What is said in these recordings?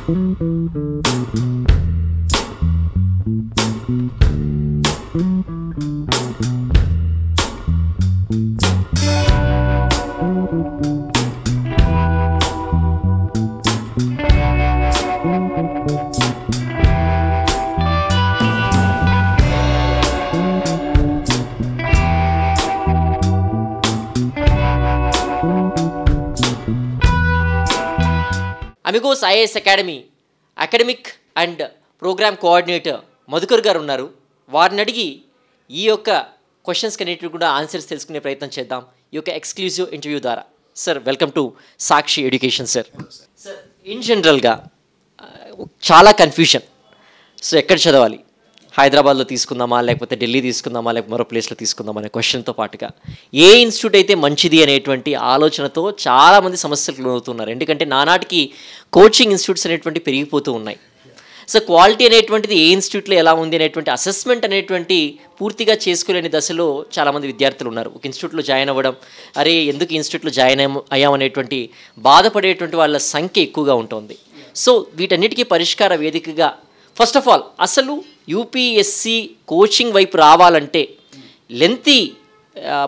Amigos IAS academy academic and programme coordinator Madhukar గారు ఉన్నారు. వారిని అడిగి ఈ యొక్క క్వశ్చన్స్కి అన్నిటికీ కూడా ఆన్సర్స్ తెలుసుకునే ప్రయత్నం చేద్దాం ఈ యొక్క ఎక్స్క్లూజివ్ ఇంటర్వ్యూ ద్వారా. Sir, welcome to Sakshi education. Sir, in జనరల్గా చాలా కన్ఫ్యూషన్. సో ఎక్కడ చదవాలి, హైదరాబాద్లో తీసుకుందామా లేకపోతే ఢిల్లీ తీసుకుందామా లేకపోతే మరో ప్లేస్లో తీసుకుందామా అనే క్వశ్చన్తో పాటుగా ఏ ఇన్స్టిట్యూట్ అయితే మంచిది అనేటువంటి ఆలోచనతో చాలామంది సమస్యలకు లోనవుతున్నారు. ఎందుకంటే నానాటికి కోచింగ్ ఇన్స్టిట్యూట్స్ అనేటువంటి పెరిగిపోతూ ఉన్నాయి. సో క్వాలిటీ అనేటువంటిది ఏ ఇన్స్టిట్యూట్లో ఎలా ఉంది అనేటువంటి అసెస్మెంట్ అనేటువంటి పూర్తిగా చేసుకోలేని దశలో చాలామంది విద్యార్థులు ఉన్నారు. ఒక ఇన్స్టిట్యూట్లో జాయిన్ అవ్వడం, అరే ఎందుకు ఇన్స్టిట్యూట్లో జాయిన్ అయ్యామనేటువంటి బాధపడేటువంటి వాళ్ళ సంఖ్య ఎక్కువగా ఉంటుంది. సో వీటన్నిటికీ పరిష్కార వేదికగా ఫస్ట్ ఆఫ్ ఆల్ అసలు యూపీఎస్సి కోచింగ్ వైపు రావాలంటే లెంతీ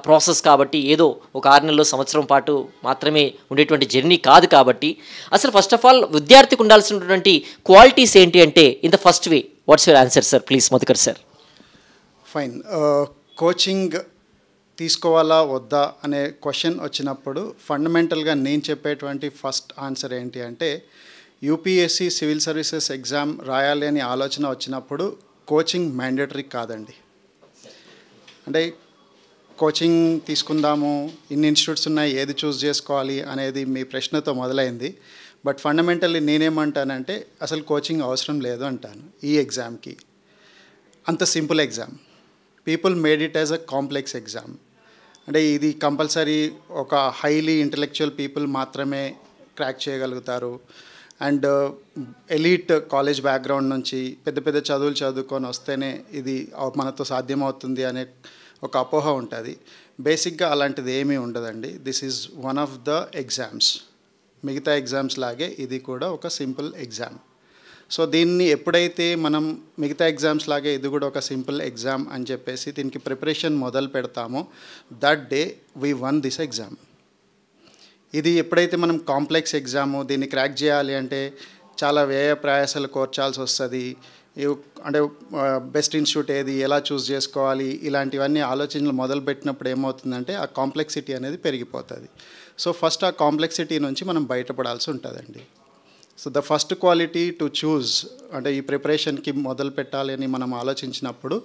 ప్రాసెస్ కాబట్టి ఏదో ఒక 6 నెలల్లో సంవత్సరం పాటు మాత్రమే ఉండేటువంటి జర్నీ కాదు కాబట్టి అసలు ఫస్ట్ ఆఫ్ ఆల్ విద్యార్థికి ఉండాల్సినటువంటి క్వాలిటీస్ ఏంటి అంటే in the first way watts your answer sir, please Madhukar sir. Fine. Coaching తీసుకోవాలా వద్దా అనే క్వశ్చన్ వచ్చినప్పుడు ఫండమెంటల్గా నేను చెప్పేటువంటి ఫస్ట్ ఆన్సర్ ఏంటి అంటే యూపీఎస్సి సివిల్ సర్వీసెస్ ఎగ్జామ్ రాయాలి అని ఆలోచన వచ్చినప్పుడు కోచింగ్ మ్యాండేటరీ కాదండి. అంటే కోచింగ్ తీసుకుందాము, ఇన్ని ఇన్స్టిట్యూట్స్ ఉన్నాయి, ఏది చూస్ చేసుకోవాలి అనేది మీ ప్రశ్నతో మొదలైంది. బట్ ఫండమెంటల్లీ నేనేమంటానంటే అసలు కోచింగ్ అవసరం లేదు అంటాను. ఈ ఎగ్జామ్కి అంత simple exam. People made it as a complex exam. అంటే ఇది కంపల్సరీ ఒక హైలీ ఇంటలెక్చువల్ పీపుల్ మాత్రమే క్రాక్ చేయగలుగుతారు. అండ్ ఎలీట్ కాలేజ్ బ్యాక్గ్రౌండ్ నుంచి పెద్ద పెద్ద చదువులు చదువుకొని వస్తేనే ఇది మనతో సాధ్యమవుతుంది అనే ఒక అపోహ ఉంటుంది. బేసిక్గా అలాంటిది ఏమీ ఉండదండి. This is one of the exams. మిగతా ఎగ్జామ్స్ లాగే ఇది కూడా ఒక సింపుల్ ఎగ్జామ్. సో దీన్ని ఎప్పుడైతే మనం మిగతా ఎగ్జామ్స్ లాగే ఇది కూడా ఒక సింపుల్ ఎగ్జామ్ అని చెప్పేసి దీనికి ప్రిపరేషన్ మొదలు పెడతామో that day we one this exam. ఇది ఎప్పుడైతే మనం కాంప్లెక్స్ ఎగ్జాము దీన్ని క్రాక్ చేయాలి అంటే చాలా వ్యయ ప్రయాసాలు కోర్చాల్సి వస్తుంది. అంటే బెస్ట్ ఇన్స్టిట్యూట్ ఏది, ఎలా చూస్ చేసుకోవాలి, ఇలాంటివన్నీ ఆలోచనలు మొదలుపెట్టినప్పుడు ఏమవుతుందంటే ఆ కాంప్లెక్సిటీ అనేది పెరిగిపోతుంది. సో ఫస్ట్ ఆ కాంప్లెక్సిటీ నుంచి మనం బయటపడాల్సి ఉంటుందండి. So the first quality to choose అంటే ఈ ప్రిపరేషన్కి మొదలు పెట్టాలి అని మనం ఆలోచించినప్పుడు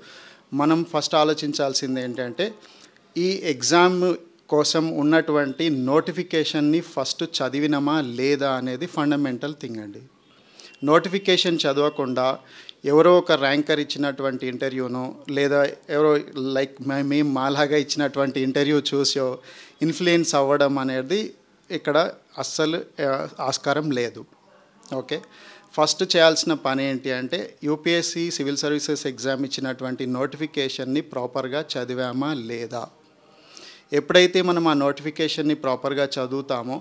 మనం ఫస్ట్ ఆలోచించాల్సింది ఏంటంటే ఈ ఎగ్జామ్ కోసం ఉన్నటువంటి నోటిఫికేషన్ని ఫస్ట్ చదివినమా లేదా అనేది ఫండమెంటల్ థింగ్ అండి. నోటిఫికేషన్ చదవకుండా ఎవరో ఒక ర్యాంకర్ ఇచ్చినటువంటి ఇంటర్వ్యూను లేదా ఎవరో లైక్ మేము మాలాగా ఇచ్చినటువంటి ఇంటర్వ్యూ చూసో ఇన్ఫ్లుయెన్స్ అవ్వడం అనేది ఇక్కడ అస్సలు ఆస్కారం లేదు. ఓకే, ఫస్ట్ చేయాల్సిన పని ఏంటి అంటే యూపీఎస్సి సివిల్ సర్వీసెస్ ఎగ్జామ్ ఇచ్చినటువంటి నోటిఫికేషన్ని ప్రాపర్గా చదివామా లేదా. ఎప్పుడైతే మనం ఆ నోటిఫికేషన్ని ప్రాపర్గా చదువుతామో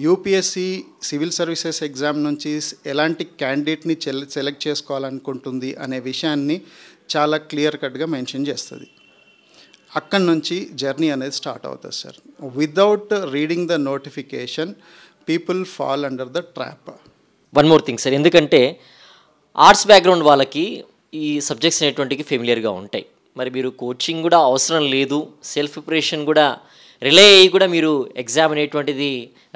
యూపీఎస్సి సివిల్ సర్వీసెస్ ఎగ్జామ్ నుంచి ఎలాంటి క్యాండిడేట్ని సెలెక్ట్ చేసుకోవాలనుకుంటుంది అనే విషయాన్ని చాలా క్లియర్ కట్గా మెన్షన్ చేస్తుంది. అక్కడి నుంచి జర్నీ అనేది స్టార్ట్ అవుతుంది sir. Without reading the notification people fall under the trap. One more thing sir, ఎందుకంటే ఆర్ట్స్ బ్యాక్గ్రౌండ్ వాళ్ళకి ఈ సబ్జెక్ట్స్ అనేటువంటివి ఫెమిలియర్గా ఉంటాయి. మరి మీరు కోచింగ్ కూడా అవసరం లేదు, సెల్ఫ్ ప్రిపరేషన్ కూడా రిలే అయ్యి కూడా మీరు ఎగ్జామ్ అనేటువంటిది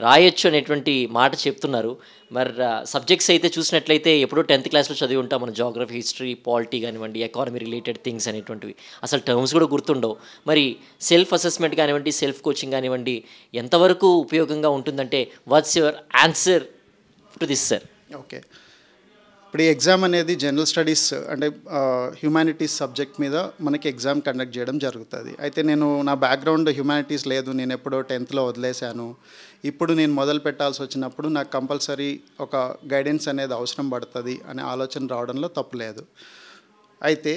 రాయొచ్చు అనేటువంటి మాట చెప్తున్నారు. మరి సబ్జెక్ట్స్ అయితే చూసినట్లయితే ఎప్పుడో 10th క్లాస్లో చదివి ఉంటాం మనం, జాగ్రఫీ, హిస్టరీ, పాలిటీ కానివ్వండి, ఎకానమీ రిలేటెడ్ థింగ్స్ అనేటువంటివి అసలు టర్మ్స్ కూడా గుర్తుండవు. మరి సెల్ఫ్ అసెస్మెంట్ కానివ్వండి, సెల్ఫ్ కోచింగ్ కానివ్వండి ఎంతవరకు ఉపయోగంగా ఉంటుందంటే watts your answer to this sir? Okay, ఇప్పుడు ఈ ఎగ్జామ్ అనేది జనరల్ స్టడీస్ అంటే హ్యుమానిటీస్ సబ్జెక్ట్ మీద మనకి ఎగ్జామ్ కండక్ట్ చేయడం జరుగుతుంది. అయితే నేను నా బ్యాక్గ్రౌండ్ హ్యుమానిటీస్ లేదు, నేను ఎప్పుడో 10th వదిలేశాను. ఇప్పుడు నేను మొదలు పెట్టాల్సి వచ్చినప్పుడు నాకు కంపల్సరీ ఒక గైడెన్స్ అనేది అవసరం పడుతుంది అనే ఆలోచన రావడంలో తప్పు లేదు. అయితే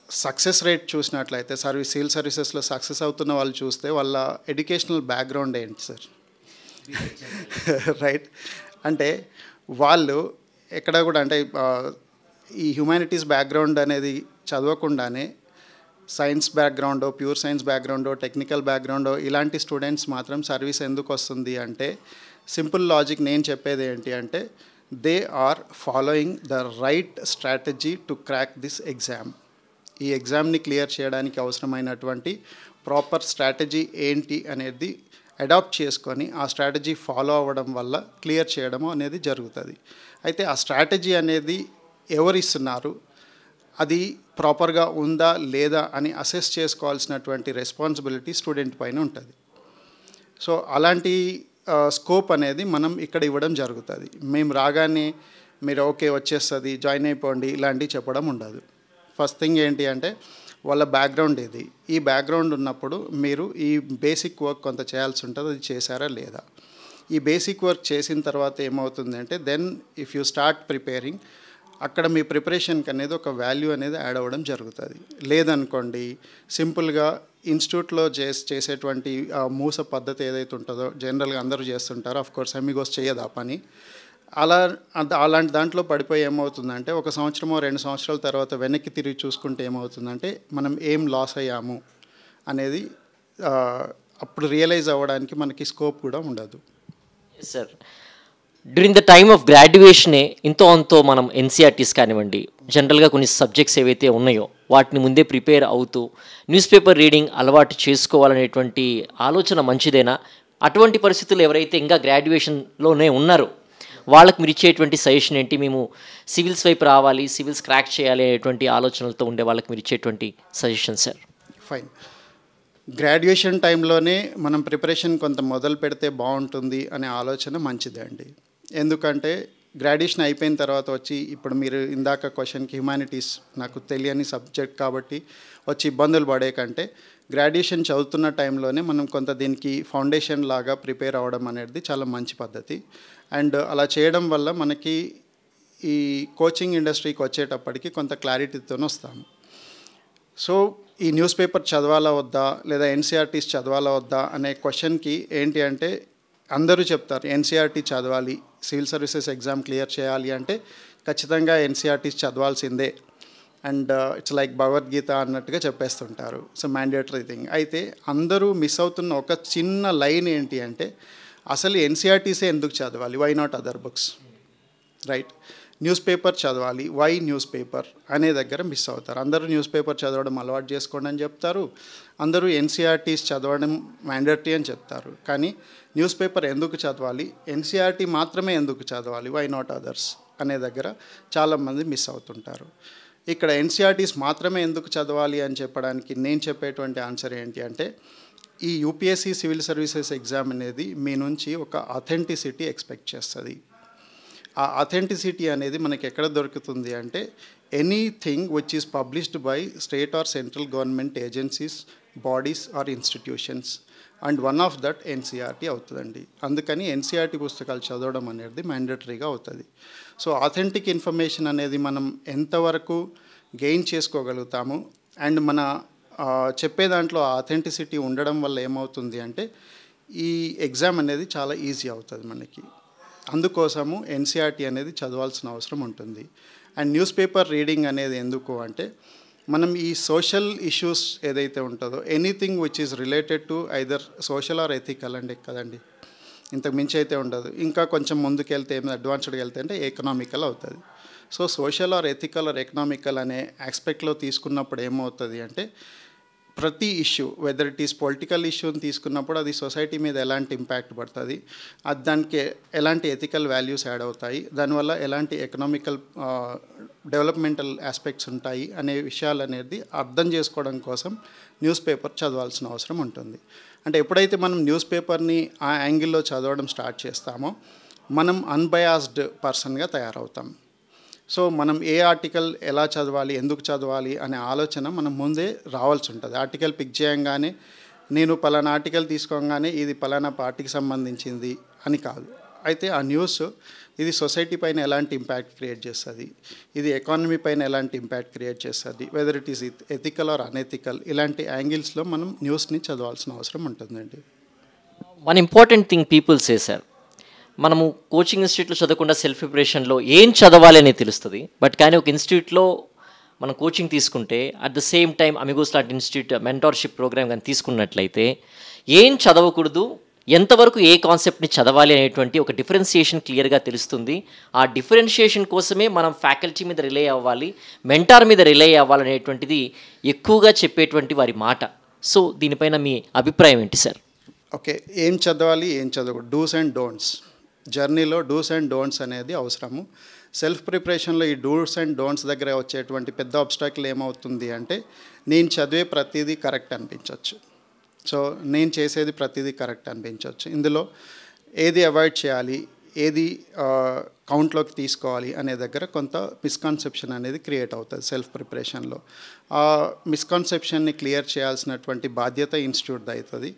సక్సెస్ రేట్ చూసినట్లయితే సివిల్ సర్వీసెస్లో సక్సెస్ అవుతున్న వాళ్ళు చూస్తే వాళ్ళ ఎడ్యుకేషనల్ బ్యాక్గ్రౌండ్ ఏంటి సార్? రైట్, అంటే వాళ్ళు ఎక్కడ కూడా అంటే ఈ హ్యుమానిటీస్ బ్యాక్గ్రౌండ్ అనేది చదవకుండానే సైన్స్ బ్యాక్గ్రౌండో, ప్యూర్ సైన్స్ బ్యాక్గ్రౌండో, టెక్నికల్ బ్యాక్గ్రౌండో ఇలాంటి స్టూడెంట్స్ మాత్రం సర్వీస్ ఎందుకు వస్తుంది అంటే సింపుల్ లాజిక్ నేను చెప్పేది ఏంటి అంటే they are following the right strategy to crack this exam. ఈ ఎగ్జామ్ని క్లియర్ చేయడానికి అవసరమైనటువంటి ప్రాపర్ స్ట్రాటజీ ఏంటి అనేది అడాప్ట్ చేసుకొని ఆ స్ట్రాటజీ ఫాలో అవ్వడం వల్ల క్లియర్ చేయడం అనేది జరుగుతుంది. అయితే ఆ స్ట్రాటజీ అనేది ఎవరు ఇస్తున్నారు, అది ప్రాపర్గా ఉందా లేదా అని అసెస్ చేసుకోవాల్సినటువంటి రెస్పాన్సిబిలిటీ స్టూడెంట్ పైన ఉంటుంది. సో అలాంటి స్కోప్ అనేది మనం ఇక్కడ ఇవ్వడం జరుగుతుంది. మేము రాగానే మీరు ఓకే వచ్చేస్తుంది జాయిన్ అయిపోండి ఇలాంటివి చెప్పడం ఉండదు. ఫస్ట్ థింగ్ ఏంటి అంటే వాళ్ళ బ్యాక్గ్రౌండ్ ఇది, ఈ బ్యాక్గ్రౌండ్ ఉన్నప్పుడు మీరు ఈ బేసిక్ వర్క్ కొంత చేయాల్సి ఉంటుంది, అది చేశారా లేదా. ఈ బేసిక్ వర్క్ చేసిన తర్వాత ఏమవుతుంది అంటే then if you start preparing, అక్కడ మీ ప్రిపరేషన్కి అనేది ఒక వాల్యూ అనేది యాడ్ అవ్వడం జరుగుతుంది. లేదనుకోండి సింపుల్గా ఇన్స్టిట్యూట్లో చేసేటువంటి మూస పద్ధతి ఏదైతే ఉంటుందో జనరల్గా అందరూ చేస్తుంటారో, ఆఫ్ కోర్స్ అమిగోస్ చేయదు ఆ పని. అలాంటి దాంట్లో పడిపోయి ఏమవుతుందంటే 1 సంవత్సరమో 2 సంవత్సరాల తర్వాత వెనక్కి తిరిగి చూసుకుంటే ఏమవుతుందంటే మనం ఏం లాస్ అయ్యాము అనేది అప్పుడు రియలైజ్ అవ్వడానికి మనకి స్కోప్ కూడా ఉండదు. Sir, during the time of గ్రాడ్యుయేషనే అంతో మనం ఎన్సీఆర్టీస్ కానివ్వండి, జనరల్గా కొన్ని సబ్జెక్ట్స్ ఏవైతే ఉన్నాయో వాటిని ముందే ప్రిపేర్ అవుతూ న్యూస్ పేపర్ రీడింగ్ అలవాటు చేసుకోవాలనేటువంటి ఆలోచన మంచిదేనా? అటువంటి పరిస్థితులు ఎవరైతే ఇంకా గ్రాడ్యుయేషన్లోనే ఉన్నారో వాళ్ళకి మీరు ఇచ్చేటువంటి సజెషన్ ఏంటి? మేము సివిల్స్ వైపు రావాలి, సివిల్స్ క్రాక్ చేయాలి అనేటువంటి ఆలోచనలతో ఉండే వాళ్ళకి మీరు ఇచ్చేటువంటి సజెషన్ సార్? ఫైన్. గ్రాడ్యుయేషన్ టైంలోనే మనం ప్రిపరేషన్ కొంత మొదలు పెడితే బాగుంటుంది అనే ఆలోచన మంచిదే అండి. ఎందుకంటే గ్రాడ్యుయేషన్ అయిపోయిన తర్వాత వచ్చి ఇప్పుడు మీరు ఇందాక క్వశ్చన్కి హ్యుమానిటీస్ నాకు తెలియని సబ్జెక్ట్ కాబట్టి వచ్చి ఇబ్బందులు పడే కంటే గ్రాడ్యుయేషన్ చదువుతున్న టైంలోనే మనం కొంత దీనికి ఫౌండేషన్ లాగా ప్రిపేర్ అవ్వడం అనేది చాలా మంచి పద్ధతి. అండ్ అలా చేయడం వల్ల మనకి ఈ కోచింగ్ ఇండస్ట్రీకి వచ్చేటప్పటికి కొంత క్లారిటీతో వస్తాము. సో ఈ న్యూస్ పేపర్ చదవాలా వద్దా లేదా ఎన్సీఆర్టీస్ చదవాలా వద్దా అనే క్వశ్చన్కి ఏంటి అంటే అందరూ చెప్తారు ఎన్సీఆర్టీ చదవాలి, సివిల్ సర్వీసెస్ ఎగ్జామ్ క్లియర్ చేయాలి అంటే ఖచ్చితంగా ఎన్సీఆర్టీస్ చదవాల్సిందే అండ్ ఇట్స్ లైక్ భగవద్గీత అన్నట్టుగా చెప్పేస్తుంటారు. So mandatory thing. అయితే అందరూ మిస్ అవుతున్న ఒక చిన్న లైన్ ఏంటి అంటే అసలు ఎన్సీఆర్టీసే ఎందుకు చదవాలి, why not other books, right? News paper చదవాలి, వై న్యూస్ పేపర్ అనే దగ్గర మిస్ అవుతారు. అందరూ న్యూస్ పేపర్ చదవడం అలవాటు చేసుకోండి అని చెప్తారు, అందరూ ఎన్సీఆర్టీస్ చదవడం మ్యాండేటరీ అని చెప్తారు. కానీ న్యూస్ పేపర్ ఎందుకు చదవాలి, ఎన్సీఆర్టీ మాత్రమే ఎందుకు చదవాలి, వై నాట్ అదర్స్ అనే దగ్గర చాలామంది మిస్ అవుతుంటారు. ఇక్కడ ఎన్సీఆర్టీస్ మాత్రమే ఎందుకు చదవాలి అని చెప్పడానికి నేను చెప్పేటువంటి ఆన్సర్ ఏంటి అంటే ఈ యూపీఎస్సీ సివిల్ సర్వీసెస్ ఎగ్జామ్ అనేది మీ నుంచి ఒక అథెంటిసిటీ ఎక్స్పెక్ట్ చేస్తుంది. ఆ అథెంటిసిటీ అనేది మనకి ఎక్కడ దొరుకుతుంది అంటే anything which is published by state or central government agencies, bodies or institutions and one of that NCERT అవుతుందండి. అందుకని ఎన్సీఆర్టీ పుస్తకాలు చదవడం అనేది మ్యాండేటరీగా అవుతుంది. సో ఆథెంటిక్ ఇన్ఫర్మేషన్ అనేది మనం ఎంతవరకు గెయిన్ చేసుకోగలుగుతాము అండ్ మన చెప్పే దాంట్లో ఆథెంటిసిటీ ఉండడం వల్ల ఏమవుతుంది అంటే ఈ ఎగ్జామ్ అనేది చాలా ఈజీ అవుతుంది మనకి. అందుకోసము ఎన్సీఆర్టీ అనేది చదవాల్సిన అవసరం ఉంటుంది. అండ్ న్యూస్ పేపర్ రీడింగ్ అనేది ఎందుకు అంటే మనం ఈ సోషల్ ఇష్యూస్ ఏదైతే ఉంటుందో anything which is related to either social or ethical అండి కదండి, ఇంతకు మించి అయితే ఉండదు. ఇంకా కొంచెం ముందుకు వెళ్తే ఏమైనా అడ్వాన్స్డ్గా వెళ్తే అంటే ఎకనామికల్ అవుతుంది. So social or ethical or economical అనే ఆస్పెక్ట్లో తీసుకున్నప్పుడు ఏమవుతుంది అంటే ప్రతి issue whether it is political ఇష్యూని తీసుకున్నప్పుడు అది సొసైటీ మీద ఎలాంటి ఇంపాక్ట్ పడుతుంది, అది దానికి ఎలాంటి ఎథికల్ వాల్యూస్ యాడ్ అవుతాయి, దానివల్ల ఎలాంటి ఎకనామికల్ డెవలప్మెంటల్ ఆస్పెక్ట్స్ ఉంటాయి అనే విషయాలు అనేది అర్థం చేసుకోవడం కోసం న్యూస్ పేపర్ చదవాల్సిన అవసరం ఉంటుంది. అంటే ఎప్పుడైతే మనం న్యూస్ పేపర్ని ఆ యాంగిల్లో చదవడం స్టార్ట్ చేస్తామో మనం అన్బయాస్డ్ పర్సన్గా తయారవుతాం. సో మనం ఏ ఆర్టికల్ ఎలా చదవాలి, ఎందుకు చదవాలి అనే ఆలోచన మనం ముందే రావాల్సి ఉంటుంది. ఆర్టికల్ పిక్ చేయంగానే నేను పలానా ఆర్టికల్ తీసుకోగానే ఇది పలానా పార్టీకి సంబంధించింది అని కాదు. అయితే ఆ న్యూస్ ఇది సొసైటీ పైన ఎలాంటి ఇంపాక్ట్ క్రియేట్ చేస్తుంది, ఇది ఎకానమీ పైన ఎలాంటి ఇంపాక్ట్ క్రియేట్ చేస్తుంది, whether it is ethical or unethical, ఇలాంటి యాంగిల్స్లో మనం న్యూస్ని చదవాల్సిన అవసరం ఉంటుందండి. One important thing people say sir, మనము కోచింగ్ ఇన్స్టిట్యూట్లో చదవకుండా సెల్ఫ్ ప్రిపరేషన్లో ఏం చదవాలి అనేది తెలుస్తుంది. బట్ కానీ ఒక ఇన్స్టిట్యూట్లో మనం కోచింగ్ తీసుకుంటే at the same time Amigos లాంటి ఇన్స్టిట్యూట్ మెంటార్షిప్ ప్రోగ్రామ్ కానీ తీసుకున్నట్లయితే ఏం చదవకూడదు, ఎంతవరకు ఏ కాన్సెప్ట్ని చదవాలి అనేటువంటి ఒక డిఫరెన్షియేషన్ క్లియర్గా తెలుస్తుంది. ఆ డిఫరెన్షియేషన్ కోసమే మనం ఫ్యాకల్టీ మీద రిలే అవ్వాలి, మెంటార్ మీద రిలే అవ్వాలనేటువంటిది ఎక్కువగా చెప్పేటువంటి వారి మాట. సో దీనిపైన మీ అభిప్రాయం ఏంటి సార్? ఓకే, ఏం చదవాలి ఏం చదవకూడదు, డూస్ అండ్ డోంట్స్. జర్నీలో డూస్ అండ్ డోంట్స్ అనేది అవసరము. సెల్ఫ్ ప్రిపరేషన్లో ఈ డూస్ అండ్ డోంట్స్ దగ్గర వచ్చేటువంటి పెద్ద ఆబ్స్టాకిల్ ఏమవుతుంది అంటే నేను చదివే ప్రతిదీ కరెక్ట్ అనిపించవచ్చు, సో నేను చేసేది ప్రతిదీ కరెక్ట్ అనిపించవచ్చు. ఇందులో ఏది అవాయిడ్ చేయాలి, ఏది కౌంట్లోకి తీసుకోవాలి అనే దగ్గర కొంత మిస్కాన్సెప్షన్ అనేది క్రియేట్ అవుతుంది సెల్ఫ్ ప్రిపరేషన్లో. ఆ మిస్కాన్సెప్షన్ని క్లియర్ చేయాల్సినటువంటి బాధ్యత ఇన్స్టిట్యూట్ది అవుతుంది.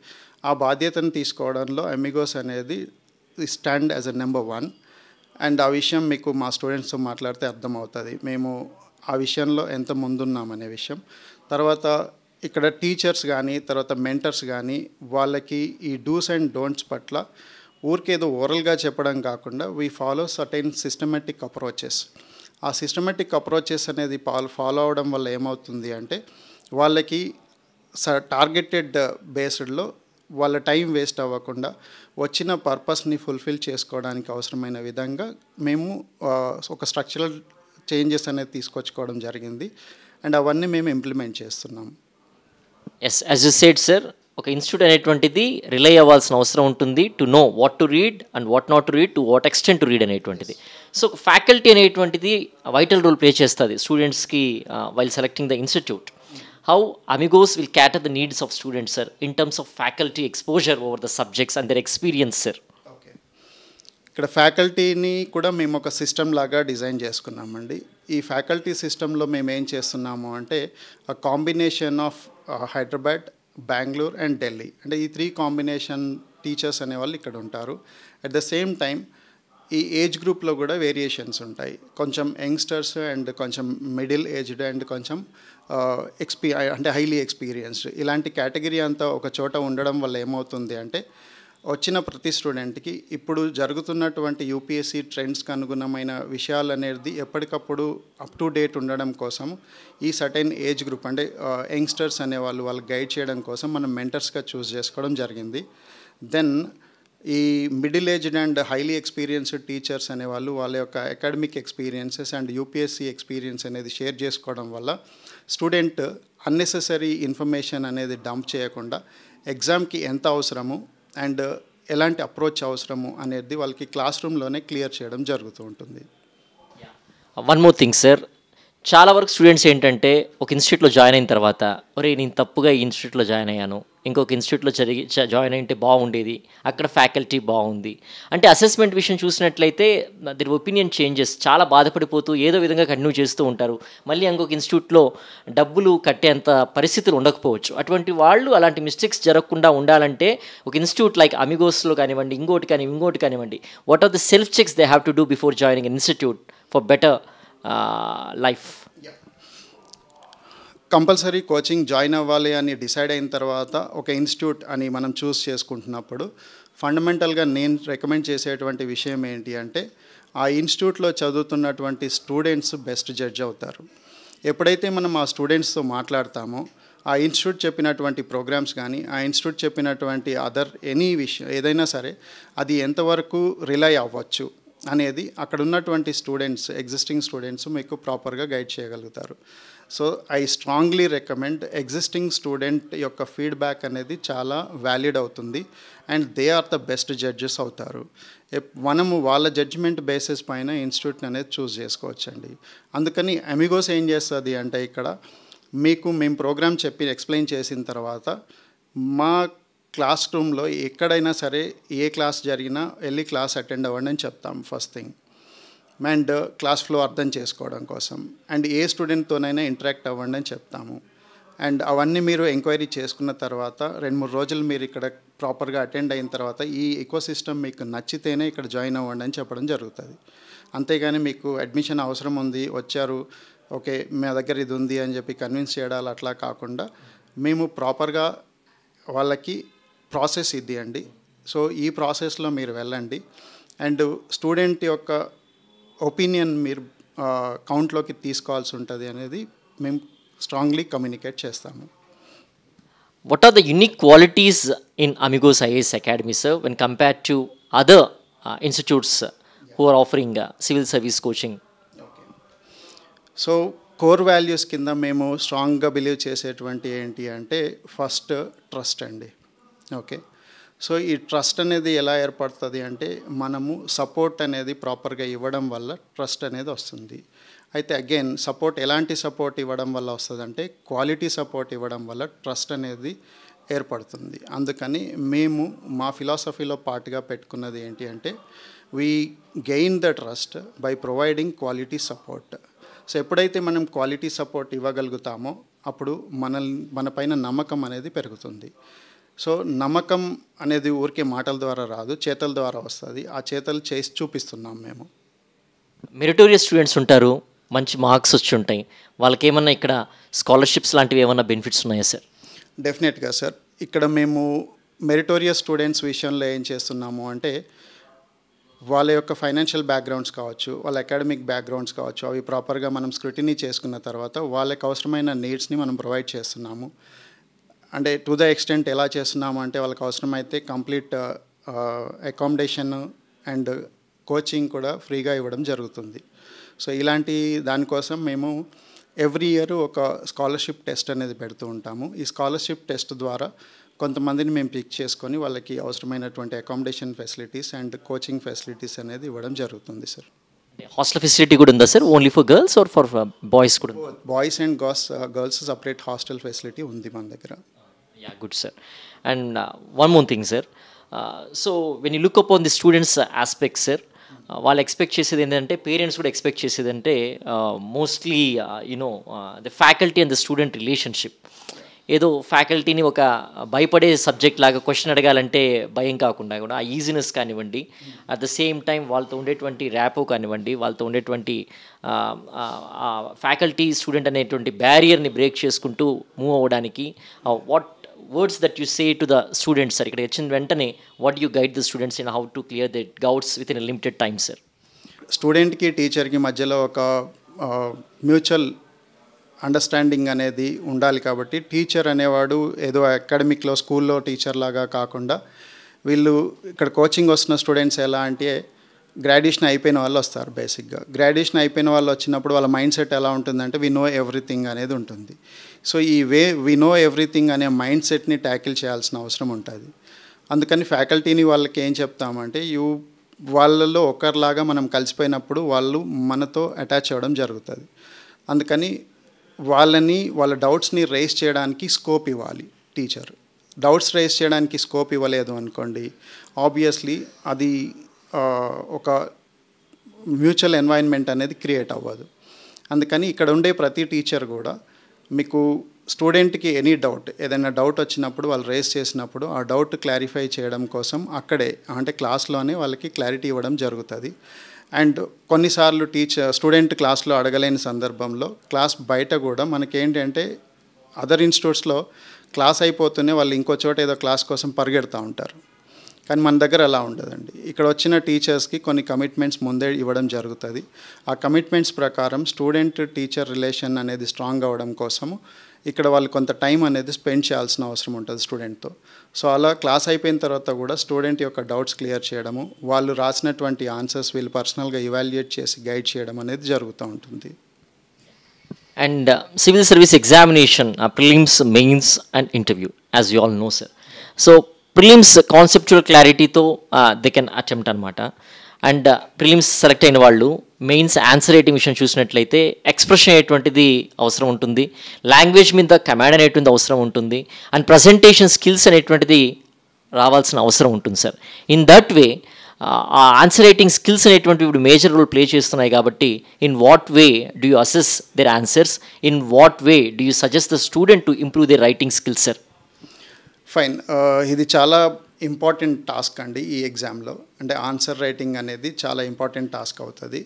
ఆ బాధ్యతను తీసుకోవడంలో అమిగోస్ అనేది stand as a number 1. And ఆ విషయం మీకు మా స్టూడెంట్స్తో మాట్లాడితే అర్థమవుతుంది మేము ఆ విషయంలో ఎంత ముందున్నామనే విషయం. తర్వాత ఇక్కడ టీచర్స్ కానీ తర్వాత మెంటర్స్ కానీ వాళ్ళకి ఈ డూస్ అండ్ డోంట్స్ పట్ల ఊరికేదో ఓరల్గా చెప్పడం కాకుండా we follow certain systematic approaches. ఆ సిస్టమేటిక్ అప్రోచెస్ అనేది ఫాలో అవడం వల్ల ఏమవుతుంది అంటే వాళ్ళకి టార్గెటెడ్ బేస్డ్లో వాళ్ళ టైం వేస్ట్ అవ్వకుండా వచ్చిన పర్పస్ని ఫుల్ఫిల్ చేసుకోవడానికి అవసరమైన విధంగా మేము ఒక స్ట్రక్చరల్ చేంజెస్ అనేది తీసుకొచ్చుకోవడం జరిగింది. అండ్ అవన్నీ మేము ఇంప్లిమెంట్ చేస్తున్నాం. Yes, as you said sir, ఒక ఇన్స్టిట్యూట్ అనేటువంటిది రిలై అవ్వాల్సిన అవసరం ఉంటుంది to know what to read and what not to read, to what extent to read అనేటువంటిది. సో ఫ్యాకల్టీ అనేటువంటిది వైటల్ రోల్ ప్లే చేస్తుంది స్టూడెంట్స్కి while selecting the institute. How Amigos will cater the needs of students, sir, in terms of faculty exposure over the subjects and their experience, sir? Okay. ఇక్కడ ఫ్యాకల్టీని కూడా మేము ఒక system లాగా design చేసుకున్నామండి. ఈ ఫ్యాకల్టీ సిస్టంలో మేము ఏం చేస్తున్నాము అంటే ఆ combination of Hyderabad, Bengaluru and Delhi, అంటే ఈ 3 కాంబినేషన్ టీచర్స్ అనేవాళ్ళు ఇక్కడ ఉంటారు. అట్ ద సేమ్ టైం ఈ ఏజ్ గ్రూప్లో కూడా వేరియేషన్స్ ఉంటాయి. కొంచెం యంగ్స్టర్స్ అండ్ కొంచెం మిడిల్ ఏజ్డ్ అండ్ కొంచెం అంటే హైలీ ఎక్స్పీరియన్స్డ్, ఇలాంటి కేటగిరీ అంతా ఒక చోట ఉండడం వల్ల ఏమవుతుంది అంటే వచ్చిన ప్రతి స్టూడెంట్కి ఇప్పుడు జరుగుతున్నటువంటి యూపీఎస్సీ ట్రెండ్స్కి అనుగుణమైన విషయాలు అనేది ఎప్పటికప్పుడు అప్ టు డేట్ ఉండడం కోసం ఈ సర్టైన్ ఏజ్ గ్రూప్ అంటే యంగ్స్టర్స్ అనేవాళ్ళు వాళ్ళకి గైడ్ చేయడం కోసం మనం మెంటర్స్గా చూస్ చేసుకోవడం జరిగింది. దెన్ ఈ middle aged and highly experienced teachers అనేవాళ్ళు వాళ్ళ యొక్క academic experiences and UPSC experience అనేది షేర్ చేసుకోవడం వల్ల స్టూడెంట్ అన్నెసెసరీ ఇన్ఫర్మేషన్ అనేది డంప్ చేయకుండా ఎగ్జామ్కి ఎంత అవసరము అండ్ ఎలాంటి అప్రోచ్ అవసరము అనేది వాళ్ళకి క్లాస్ రూమ్లోనే క్లియర్ చేయడం జరుగుతూ ఉంటుంది. వన్ మోర్ థింగ్ సార్, చాలా వరకు స్టూడెంట్స్ ఏంటంటే ఒక ఇన్స్టిట్యూట్లో జాయిన్ అయిన తర్వాత ఒరే నేను తప్పుగా ఈ ఇన్స్టిట్యూట్లో జాయిన్ అయ్యాను, ఇంకొక ఇన్స్టిట్యూట్లో జాయిన్ అయితే బాగుండేది, అక్కడ ఫ్యాకల్టీ బాగుంది అంటే అసెస్మెంట్ విషయం చూసినట్లయితే దీని ఒపీనియన్ చేంజెస్, చాలా బాధపడిపోతూ ఏదో విధంగా కంటిన్యూ చేస్తూ ఉంటారు. మళ్ళీ ఇంకొక ఇన్స్టిట్యూట్లో డబ్బులు కట్టేంత పరిస్థితులు ఉండకపోవచ్చు. అటువంటి వాళ్ళు అలాంటి మిస్టేక్స్ జరగకుండా ఉండాలంటే ఒక ఇన్స్టిట్యూట్ లైక్ అమిగోస్లో కానివ్వండి, ఇంకోటి కానివ్వండి, what are the self checks they have to do before joining an institute for better life? Compulsory coaching join అవ్వాలి అని డిసైడ్ అయిన తర్వాత ఒక ఇన్స్టిట్యూట్ అని మనం చూస్ చేసుకుంటున్నప్పుడు ఫండమెంటల్గా నేను రికమెండ్ చేసేటువంటి విషయం ఏంటి అంటే ఆ ఇన్స్టిట్యూట్లో చదువుతున్నటువంటి స్టూడెంట్స్ బెస్ట్ జడ్జ్ అవుతారు. ఎప్పుడైతే మనం ఆ స్టూడెంట్స్తో మాట్లాడతామో ఆ ఇన్స్టిట్యూట్ చెప్పినటువంటి ప్రోగ్రామ్స్ కానీ ఆ ఇన్స్టిట్యూట్ చెప్పినటువంటి అదర్ ఎనీ విషయం ఏదైనా సరే అది ఎంతవరకు రిలై అవ్వచ్చు అనేది అక్కడ ఉన్నటువంటి స్టూడెంట్స్, ఎగ్జిస్టింగ్ స్టూడెంట్స్ మీకు ప్రాపర్గా గైడ్ చేయగలుగుతారు. So I strongly recommend existing student యొక్క ఫీడ్బ్యాక్ అనేది చాలా వ్యాలిడ్ అవుతుంది and they are the best judges అవుతారు. మనము వాళ్ళ జడ్జిమెంట్ బేసిస్ పైన ఇన్స్టిట్యూట్ అనేది చూస్ చేసుకోవచ్చండి. అందుకని అమిగోస్ ఏం చేస్తుంది అంటే ఇక్కడ మేము ప్రోగ్రామ్ చెప్పి ఎక్స్ప్లెయిన్ చేసిన తర్వాత మా క్లాస్ రూమ్లో ఎక్కడైనా సరే ఏ క్లాస్ జరిగినా వెళ్ళి క్లాస్ అటెండ్ అవ్వండి అని చెప్తాం first thing. And class flow అర్థం చేసుకోవడం కోసం అండ్ ఏ స్టూడెంట్తోనైనా ఇంటరాక్ట్ అవ్వండి అని చెప్తాము. అండ్ అవన్నీ మీరు ఎంక్వైరీ చేసుకున్న తర్వాత 2-3 రోజులు మీరు ఇక్కడ ప్రాపర్గా అటెండ్ అయిన తర్వాత ఈ ఎకోసిస్టమ్ మీకు నచ్చితేనే ఇక్కడ జాయిన్ అవ్వండి అని చెప్పడం జరుగుతుంది. అంతేగాని మీకు అడ్మిషన్ అవసరం ఉంది వచ్చారు ఓకే మా దగ్గర ఇది ఉంది అని చెప్పి కన్విన్స్ చేయడాలు అట్లా కాకుండా మేము ప్రాపర్గా వాళ్ళకి ప్రాసెస్ ఇది అండి. సో ఈ ప్రాసెస్లో మీరు వెళ్ళండి అండ్ స్టూడెంట్ యొక్క ఒపీనియన్ మీరు కౌంట్లోకి తీసుకోవాల్సి ఉంటుంది అనేది మేము స్ట్రాంగ్లీ కమ్యూనికేట్ చేస్తాము. What are the unique qualities in Amigos IAS Academy, sir, when compared to other institutes who are offering civil service coaching? So core values కింద మేము స్ట్రాంగ్గా బిలీవ్ చేసేటువంటి ఏంటి అంటే ఫస్ట్ ట్రస్ట్ అండి. ఓకే, సో ఈ trust అనేది ఎలా ఏర్పడుతుంది అంటే మనము సపోర్ట్ అనేది ప్రాపర్గా ఇవ్వడం వల్ల ట్రస్ట్ అనేది వస్తుంది. అయితే అగైన్ సపోర్ట్ ఎలాంటి సపోర్ట్ ఇవ్వడం వల్ల వస్తుందంటే క్వాలిటీ సపోర్ట్ ఇవ్వడం వల్ల ట్రస్ట్ అనేది ఏర్పడుతుంది. అందుకని మేము మా ఫిలాసఫీలో పార్ట్గా పెట్టుకున్నది ఏంటి అంటే we gain the trust by providing quality support. So ఎప్పుడైతే మనం క్వాలిటీ సపోర్ట్ ఇవ్వగలుగుతామో అప్పుడు మన పైన నమ్మకం అనేది పెరుగుతుంది. సో నమ్మకం అనేది ఊరికే మాటల ద్వారా రాదు, చేతల ద్వారా వస్తుంది. ఆ చేతలు చేసి చూపిస్తున్నాం మేము. మెరిటోరియస్ స్టూడెంట్స్ ఉంటారు, మంచి మార్క్స్ వచ్చి ఉంటాయి, వాళ్ళకి ఏమన్నా ఇక్కడ స్కాలర్షిప్స్ లాంటివి ఏమన్నా బెనిఫిట్స్ ఉన్నాయా సార్? డెఫినెట్గా సార్. ఇక్కడ మేము మెరిటోరియస్ స్టూడెంట్స్ విషయంలో ఏం చేస్తున్నాము అంటే వాళ్ళ యొక్క ఫైనాన్షియల్ బ్యాక్గ్రౌండ్స్ కావచ్చు, వాళ్ళ అకాడమిక్ బ్యాక్గ్రౌండ్స్ కావచ్చు, అవి ప్రాపర్గా మనం స్క్రూటినీ చేసుకున్న తర్వాత వాళ్ళకి అవసరమైన నీడ్స్ని మనం ప్రొవైడ్ చేస్తున్నాము. అంటే టు ద ఎక్స్టెంట్ ఎలా చేస్తున్నాము అంటే వాళ్ళకి అవసరమైతే కంప్లీట్ అకామిడేషన్ అండ్ కోచింగ్ కూడా ఫ్రీగా ఇవ్వడం జరుగుతుంది. సో ఇలాంటి దానికోసం మేము ఎవ్రీ ఇయర్ ఒక స్కాలర్షిప్ టెస్ట్ అనేది పెడుతూ ఉంటాము. ఈ స్కాలర్షిప్ టెస్ట్ ద్వారా కొంతమందిని మేము పిక్ చేసుకొని వాళ్ళకి అవసరమైనటువంటి accommodation facilities and coaching facilities అనేది ఇవ్వడం జరుగుతుంది సార్. హాస్టల్ ఫెసిలిటీ కూడా ఉందా sir? Only for girls or for boys కూడా? Boys and girls separate hostel facility ఉంది మన దగ్గర. Yeah, good sir. And one more thing sir, so when you look upon the students aspect sir, వాళ్ళు expect చేసేది ఏంటంటే parents కూడా expect చేసేది అంటే mostly the faculty and the student relationship. ఏదో ఫ్యాకల్టీని ఒక భయపడే సబ్జెక్ట్ లాగా క్వశ్చన్ అడగాలంటే భయం కాకుండా కూడా ఆ ఈజీనెస్ కానివ్వండి, అట్ ద సేమ్ టైం వాళ్ళతో ఉండేటువంటి ర్యాపో కానివ్వండి, వాళ్ళతో ఉండేటువంటి ఫ్యాకల్టీ స్టూడెంట్ అనేటువంటి బ్యారియర్ని బ్రేక్ చేసుకుంటూ మూవ్ అవ్వడానికి what words that you say to the students sir, ikkada vechin ventane what do you guide the students in how to clear their doubts within a limited time sir? Student కి teacher కి మధ్యలో ఒక mutual understanding అనేది ఉండాలి. కాబట్టి teacher అనేవాడు ఏదో అకాడమిక్లో స్కూల్లో టీచర్ లాగా కాకుండా వీళ్ళు ఇక్కడ కోచింగ్ వస్తున్న స్టూడెంట్స్ ఎలా అంటే గ్రాడ్యుయేషన్ అయిపోయిన వాళ్ళు వస్తారు. బేసిక్గా గ్రాడ్యుయేషన్ అయిపోయిన వాళ్ళు వచ్చినప్పుడు వాళ్ళ మైండ్ సెట్ ఎలా ఉంటుందంటే వి నో ఎవ్రీథింగ్ అనేది ఉంటుంది. సో ఈ వి నో ఎవ్రీథింగ్ అనే మైండ్ సెట్ని ట్యాకిల్ చేయాల్సిన అవసరం ఉంటుంది. అందుకని ఫ్యాకల్టీని వాళ్ళకి ఏం చెప్తామంటే వాళ్ళలో ఒకరిలాగా మనం కలిసిపోయినప్పుడు వాళ్ళు మనతో అటాచ్ అవ్వడం జరుగుతుంది. అందుకని వాళ్ళ డౌట్స్ని రేస్ చేయడానికి స్కోప్ ఇవ్వాలి టీచర్. డౌట్స్ రేస్ చేయడానికి స్కోప్ ఇవ్వలేదు అనుకోండి, ఆబ్వియస్లీ అది ఒక మ్యూచువల్ ఎన్వైరన్మెంట్ అనేది క్రియేట్ అవ్వదు. అందుకని ఇక్కడ ఉండే ప్రతి టీచర్ కూడా మీకు స్టూడెంట్కి ఎనీ డౌట్ ఏదైనా డౌట్ వచ్చినప్పుడు వాళ్ళు రేస్ చేసినప్పుడు ఆ డౌట్ క్లారిఫై చేయడం కోసం అక్కడే అంటే క్లాస్లోనే వాళ్ళకి క్లారిటీ ఇవ్వడం జరుగుతుంది. అండ్ కొన్నిసార్లు స్టూడెంట్ క్లాస్లో అడగలేని సందర్భంలో క్లాస్ బయట కూడా మనకేంటంటే అదర్ ఇన్స్టిట్యూట్స్లో క్లాస్ అయిపోతూనే వాళ్ళు ఇంకో చోట ఏదో క్లాస్ కోసం పరిగెడుతూ ఉంటారు. కానీ మన దగ్గర అలా ఉండదండి. ఇక్కడ వచ్చిన టీచర్స్కి కొన్ని కమిట్మెంట్స్ ముందే ఇవ్వడం జరుగుతుంది. ఆ కమిట్మెంట్స్ ప్రకారం స్టూడెంట్ టీచర్ రిలేషన్ అనేది స్ట్రాంగ్ అవ్వడం కోసము ఇక్కడ వాళ్ళు కొంత టైం అనేది స్పెండ్ చేయాల్సిన అవసరం ఉంటుంది స్టూడెంట్తో. సో అలా క్లాస్ అయిపోయిన తర్వాత కూడా స్టూడెంట్ యొక్క డౌట్స్ క్లియర్ చేయడము, వాళ్ళు రాసినటువంటి ఆన్సర్స్ వీళ్ళు పర్సనల్గా ఇవాల్యుయేట్ చేసి గైడ్ చేయడం అనేది జరుగుతూ ఉంటుంది. And civil service examination prelims, mains and interview as you all know sir. So prelims conceptual క్లారిటీతో దే కెన్ అటెంప్ట్ అనమాట. అండ్ ప్రిలిమ్స్ సెలెక్ట్ అయిన వాళ్ళు మెయిన్స్ ఆన్సర్ రైటింగ్ విషయం చూసినట్లయితే ఎక్స్ప్రెషన్ అనేటువంటిది అవసరం ఉంటుంది, లాంగ్వేజ్ మీద కమాండ్ అనేటువంటి అవసరం ఉంటుంది, అండ్ ప్రజెంటేషన్ స్కిల్స్ అనేటువంటిది రావాల్సిన అవసరం ఉంటుంది సార్. ఇన్ దట్ వే ఆ ఆన్సర్ రైటింగ్ స్కిల్స్ అనేటువంటివి ఇప్పుడు మేజర్ రోల్ ప్లే చేస్తున్నాయి. కాబట్టి in what way do you assess their answers, in what way do you suggest the student to improve their writing skills sir? Fine, ఇది చాలా important task అండి ఈ ఎగ్జామ్లో. అంటే ఆన్సర్ రైటింగ్ అనేది చాలా ఇంపార్టెంట్ టాస్క్ అవుతుంది.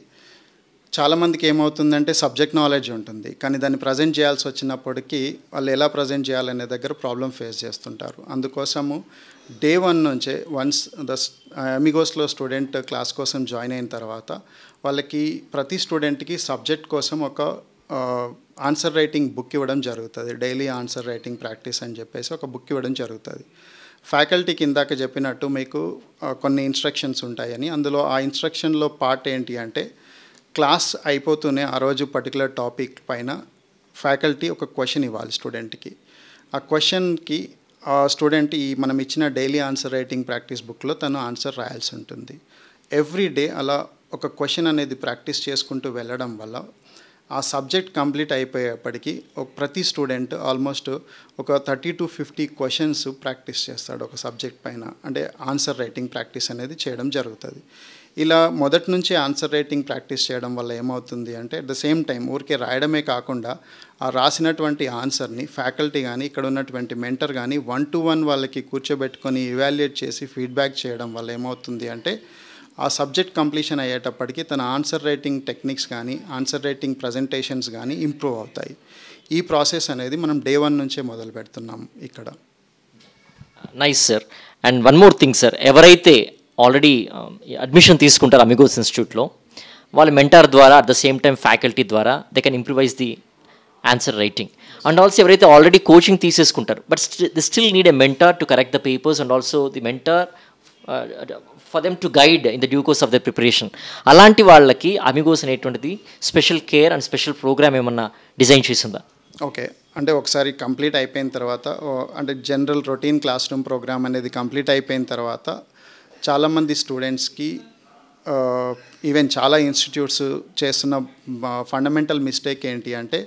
చాలామందికి ఏమవుతుందంటే సబ్జెక్ట్ నాలెడ్జ్ ఉంటుంది, కానీ దాన్ని ప్రజెంట్ చేయాల్సి వచ్చినప్పటికీ వాళ్ళు ఎలా ప్రజెంట్ చేయాలనే దగ్గర ప్రాబ్లం ఫేస్ చేస్తుంటారు. అందుకోసము డే 1 నుంచే వన్స్ అమిగోస్లో స్టూడెంట్ క్లాస్ కోసం జాయిన్ అయిన తర్వాత వాళ్ళకి ప్రతి స్టూడెంట్కి సబ్జెక్ట్ కోసం ఒక ఆన్సర్ రైటింగ్ బుక్ ఇవ్వడం జరుగుతుంది. డైలీ ఆన్సర్ రైటింగ్ ప్రాక్టీస్ అని చెప్పేసి ఒక బుక్ ఇవ్వడం జరుగుతుంది. ఫ్యాకల్టీకి ఇందాక చెప్పినట్టు మీకు కొన్ని ఇన్స్ట్రక్షన్స్ ఉంటాయని, అందులో ఆ ఇన్స్ట్రక్షన్లో పార్ట్ ఏంటి అంటే క్లాస్ అయిపోతూనే ఆ రోజు పర్టికులర్ టాపిక్ పైన ఫ్యాకల్టీ ఒక క్వశ్చన్ ఇవ్వాలి స్టూడెంట్కి. ఆ క్వశ్చన్కి ఆ స్టూడెంట్ మనం ఇచ్చిన డైలీ ఆన్సర్ రైటింగ్ ప్రాక్టీస్ బుక్లో తను ఆన్సర్ రాయాల్సి ఉంటుంది. ఎవ్రీ డే అలా ఒక క్వశ్చన్ అనేది ప్రాక్టీస్ చేసుకుంటూ వెళ్ళడం వల్ల ఆ సబ్జెక్ట్ కంప్లీట్ అయిపోయేప్పటికీ ప్రతి స్టూడెంట్ ఆల్మోస్ట్ ఒక 30 to 50 క్వశ్చన్స్ ప్రాక్టీస్ చేస్తాడు ఒక సబ్జెక్ట్ పైన. అంటే ఆన్సర్ రైటింగ్ ప్రాక్టీస్ అనేది చేయడం జరుగుతుంది. ఇలా మొదటి నుంచి ఆన్సర్ రైటింగ్ ప్రాక్టీస్ చేయడం వల్ల ఏమవుతుంది అంటే అట్ ద సేమ్ టైం ఊరికే రాయడమే కాకుండా ఆ రాసినటువంటి ఆన్సర్ని ఫ్యాకల్టీ కానీ ఇక్కడ ఉన్నటువంటి మెంటర్ కానీ 1-to-1 వాళ్ళకి కూర్చోబెట్టుకొని ఇవాల్యుయేట్ చేసి ఫీడ్బ్యాక్ చేయడం వల్ల ఏమవుతుంది అంటే ఆ సబ్జెక్ట్ కంప్లీషన్ అయ్యేటప్పటికి తన ఆన్సర్ రైటింగ్ టెక్నిక్స్ కానీ ఆన్సర్ రైటింగ్ ప్రజెంటేషన్స్ కానీ ఇంప్రూవ్ అవుతాయి. ఈ ప్రాసెస్ అనేది మనం డే 1 నుంచే మొదలు పెడుతున్నాం ఇక్కడ. Nice sir. And one more thing sir, ఎవరైతే ఆల్రెడీ అడ్మిషన్ తీసుకుంటారు అమిగోస్ ఇన్స్టిట్యూట్లో, వాళ్ళ మెంటార్ ద్వారా at the same time faculty ద్వారా they can improvise the answer writing. And also ఎవరైతే ఆల్రెడీ కోచింగ్ తీసేసుకుంటారు but they still need a mentor to correct the papers and also the mentor for them to guide in the due course of the preparation, అలాంటి వాళ్ళకి Amigos అనేటువంటిది special care and special programme ఏమన్నా design చేసిందా? Okay, అంటే ఒకసారి complete అయిపోయిన తర్వాత అంటే general routine classroom programme అనేది కంప్లీట్ అయిపోయిన తర్వాత చాలామంది స్టూడెంట్స్కి ఈవెన్ చాలా ఇన్స్టిట్యూట్స్ చేస్తున్న ఫండమెంటల్ మిస్టేక్ ఏంటి అంటే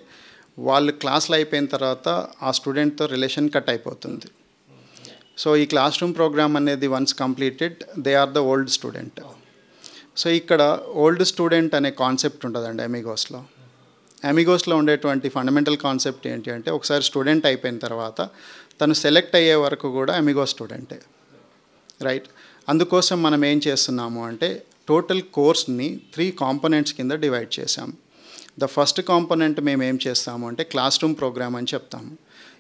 వాళ్ళు క్లాసులు అయిపోయిన తర్వాత ఆ స్టూడెంట్తో రిలేషన్ కట్ అయిపోతుంది. సో ఈ క్లాస్ రూమ్ ప్రోగ్రామ్ అనేది once completed they are the old student. So ఇక్కడ ఓల్డ్ స్టూడెంట్ అనే కాన్సెప్ట్ ఉంటుందండి అమిగోస్లో. అమిగోస్లో ఉండేటువంటి ఫండమెంటల్ కాన్సెప్ట్ ఏంటి అంటే ఒకసారి స్టూడెంట్ అయిపోయిన తర్వాత తను సెలెక్ట్ అయ్యే వరకు కూడా అమిగోస్ స్టూడెంటే, రైట్? అందుకోసం మనం ఏం చేస్తున్నాము అంటే టోటల్ కోర్స్ని 3 కాంపోనెంట్స్ కింద డివైడ్ చేసాం. ద ఫస్ట్ కాంపోనెంట్ మేము ఏం చేస్తాము అంటే క్లాస్ రూమ్ ప్రోగ్రామ్ అని చెప్తాము.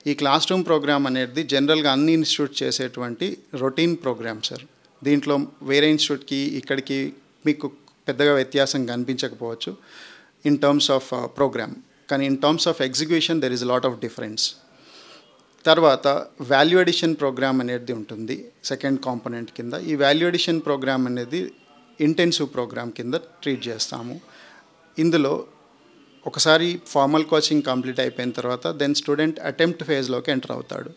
ఈ క్లాస్ రూమ్ ప్రోగ్రామ్ అనేది జనరల్గా అన్ని ఇన్స్టిట్యూట్ చేసేటువంటి రొటీన్ ప్రోగ్రామ్ సార్. దీంట్లో వేరే ఇన్స్టిట్యూట్కి ఇక్కడికి మీకు పెద్దగా వ్యత్యాసం కనిపించకపోవచ్చు ఇన్ టర్మ్స్ ఆఫ్ ప్రోగ్రామ్, కానీ in terms of execution there is lot of difference. తర్వాత వాల్యూ అడిషన్ ప్రోగ్రామ్ అనేది ఉంటుంది సెకండ్ కాంపోనెంట్ కింద. ఈ వాల్యూ అడిషన్ ప్రోగ్రామ్ అనేది ఇంటెన్సివ్ ప్రోగ్రామ్ కింద ట్రీట్ చేస్తాము. ఇందులో ఒకసారి ఫార్మల్ కోచింగ్ కంప్లీట్ అయిపోయిన తర్వాత దెన్ స్టూడెంట్ అటెంప్ట్ ఫేజ్లోకి ఎంటర్ అవుతాడు.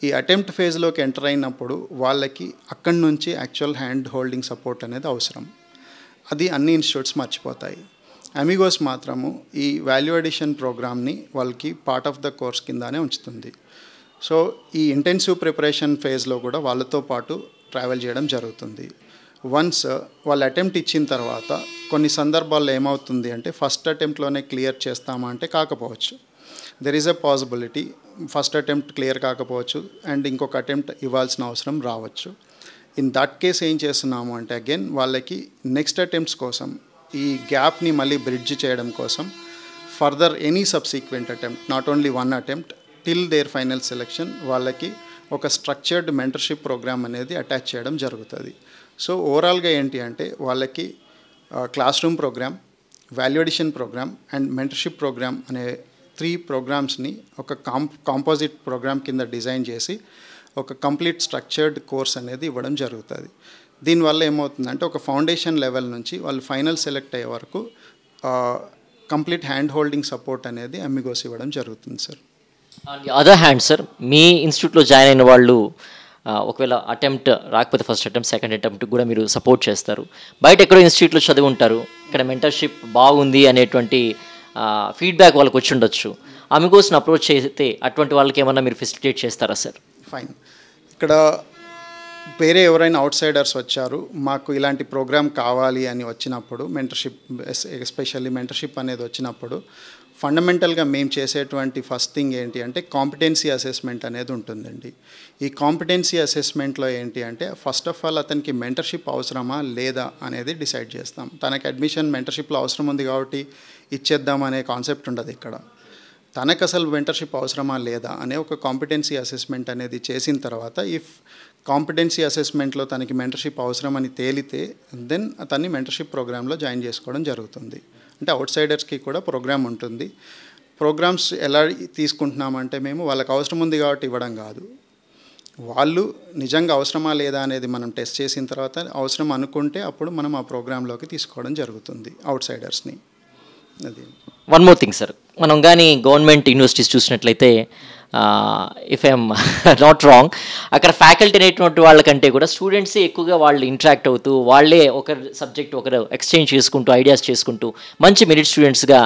ఈ అటెంప్ట్ ఫేజ్లోకి ఎంటర్ అయినప్పుడు వాళ్ళకి అక్కడి నుంచి యాక్చువల్ హ్యాండ్ హోల్డింగ్ సపోర్ట్ అనేది అవసరం. అది అన్ని ఇన్స్టిట్యూట్స్ మర్చిపోతాయి. అమిగోస్ మాత్రము ఈ వాల్యూ అడిషన్ ప్రోగ్రామ్ని వాళ్ళకి పార్ట్ ఆఫ్ ద కోర్స్ కిందనే ఉంచుతుంది. సో ఈ ఇంటెన్సివ్ ప్రిపరేషన్ ఫేజ్లో కూడా వాళ్ళతో పాటు ట్రావెల్ చేయడం జరుగుతుంది. వన్స్ వాళ్ళు అటెంప్ట్ ఇచ్చిన తర్వాత కొన్ని సందర్భాల్లో ఏమవుతుంది అంటే ఫస్ట్ అటెంప్ట్లోనే క్లియర్ చేస్తామా అంటే కాకపోవచ్చు. There is a possibility first attempt clear కాకపోవచ్చు అండ్ ఇంకొక అటెంప్ట్ ఇవ్వాల్సిన అవసరం రావచ్చు. ఇన్ దట్ కేస్ ఏం చేస్తున్నాము అంటే అగైన్ వాళ్ళకి నెక్స్ట్ అటెంప్ట్స్ కోసం ఈ గ్యాప్ని మళ్ళీ బ్రిడ్జ్ చేయడం కోసం further any subsequent attempt, not only 1 attempt till their final selection, వాళ్ళకి ఒక స్ట్రక్చర్డ్ మెంటర్షిప్ ప్రోగ్రామ్ అనేది అటాచ్ చేయడం జరుగుతుంది. సో ఓవరాల్గా ఏంటి అంటే వాళ్ళకి classroom programme, value addition programme and mentorship programme అనే 3 ప్రోగ్రామ్స్ని ఒక కాంపోజిట్ ప్రోగ్రామ్ కింద డిజైన్ చేసి ఒక కంప్లీట్ స్ట్రక్చర్డ్ కోర్స్ అనేది ఇవ్వడం జరుగుతుంది. దీనివల్ల ఏమవుతుందంటే ఒక ఫౌండేషన్ లెవెల్ నుంచి వాళ్ళు ఫైనల్ సెలెక్ట్ అయ్యే వరకు కంప్లీట్ హ్యాండ్ హోల్డింగ్ సపోర్ట్ అనేది అమిగోస్ ఇవ్వడం జరుగుతుంది sir. On the other hand sir, మీ ఇన్స్టిట్యూట్లో జాయిన్ అయిన వాళ్ళు ఒకవేళ అటెంప్ట్ రాకపోతే ఫస్ట్ అటెంప్ట్ సెకండ్ అటెంప్ట్ కూడా మీరు సపోర్ట్ చేస్తారు. బయట ఎక్కడో ఇన్స్టిట్యూట్లో చదివి ఉంటారు, ఇక్కడ మెంటర్షిప్ బాగుంది అనేటువంటి ఫీడ్బ్యాక్ వాళ్ళకి వచ్చి ఉండొచ్చు. అమిగోస్ని అప్రోచ్ చేస్తే అటువంటి వాళ్ళకి ఏమన్నా మీరు ఫెసిలిటేట్ చేస్తారా సార్? ఫైన్. ఇక్కడ వేరే ఎవరైనా అవుట్ సైడర్స్ వచ్చారు, మాకు ఇలాంటి ప్రోగ్రామ్ కావాలి అని వచ్చినప్పుడు, మెంటర్షిప్ ఎస్పెషల్లీ మెంటర్షిప్ అనేది వచ్చినప్పుడు ఫండమెంటల్గా మేము చేసేటువంటి ఫస్ట్ థింగ్ ఏంటి అంటే కాంపిటెన్సీ అసెస్మెంట్ అనేది ఉంటుందండి. ఈ కాంపిటెన్సీ అసెస్మెంట్లో ఏంటి అంటే ఫస్ట్ ఆఫ్ ఆల్ అతనికి మెంటర్షిప్ అవసరమా లేదా అనేది డిసైడ్ చేస్తాం. తనకి అడ్మిషన్ మెంటర్షిప్లో అవసరం ఉంది కాబట్టి ఇచ్చేద్దాం అనే కాన్సెప్ట్ ఉండదు ఇక్కడ. తనకు అసలు మెంటర్షిప్ అవసరమా లేదా అనే ఒక కాంపిటెన్సీ అసెస్మెంట్ అనేది చేసిన తర్వాత ఇఫ్ కాంపిటెన్సీ అసెస్మెంట్లో తనకి మెంటర్షిప్ అవసరమని తేలితే దెన్ అతన్ని మెంటర్షిప్ ప్రోగ్రాంలో జాయిన్ చేసుకోవడం జరుగుతుంది. అంటే అవుట్ సైడర్స్కి కూడా ప్రోగ్రామ్ ఉంటుంది. ప్రోగ్రామ్స్ ఎలా తీసుకుంటున్నామంటే మేము వాళ్ళకి అవసరం ఉంది కాబట్టి ఇవ్వడం కాదు, వాళ్ళు నిజంగా అవసరమా లేదా అనేది మనం టెస్ట్ చేసిన తర్వాత అవసరం అనుకుంటే అప్పుడు మనం ఆ ప్రోగ్రాంలోకి తీసుకోవడం జరుగుతుంది అవుట్ సైడర్స్ని. అది వన్ మోర్ థింగ్ సార్, మనం కానీ గవర్నమెంట్ యూనివర్సిటీస్ చూసినట్లయితే ఇఫ్ ఐఎమ్ నాట్ రాంగ్, అక్కడ ఫ్యాకల్టీ అనేటువంటి వాళ్ళకంటే కూడా స్టూడెంట్సే ఎక్కువగా వాళ్ళు ఇంటరాక్ట్ అవుతూ వాళ్ళే ఒకరి సబ్జెక్ట్ ఒకరు ఎక్స్చేంజ్ చేసుకుంటూ ఐడియాస్ చేసుకుంటూ మంచి మెరిట్ స్టూడెంట్స్గా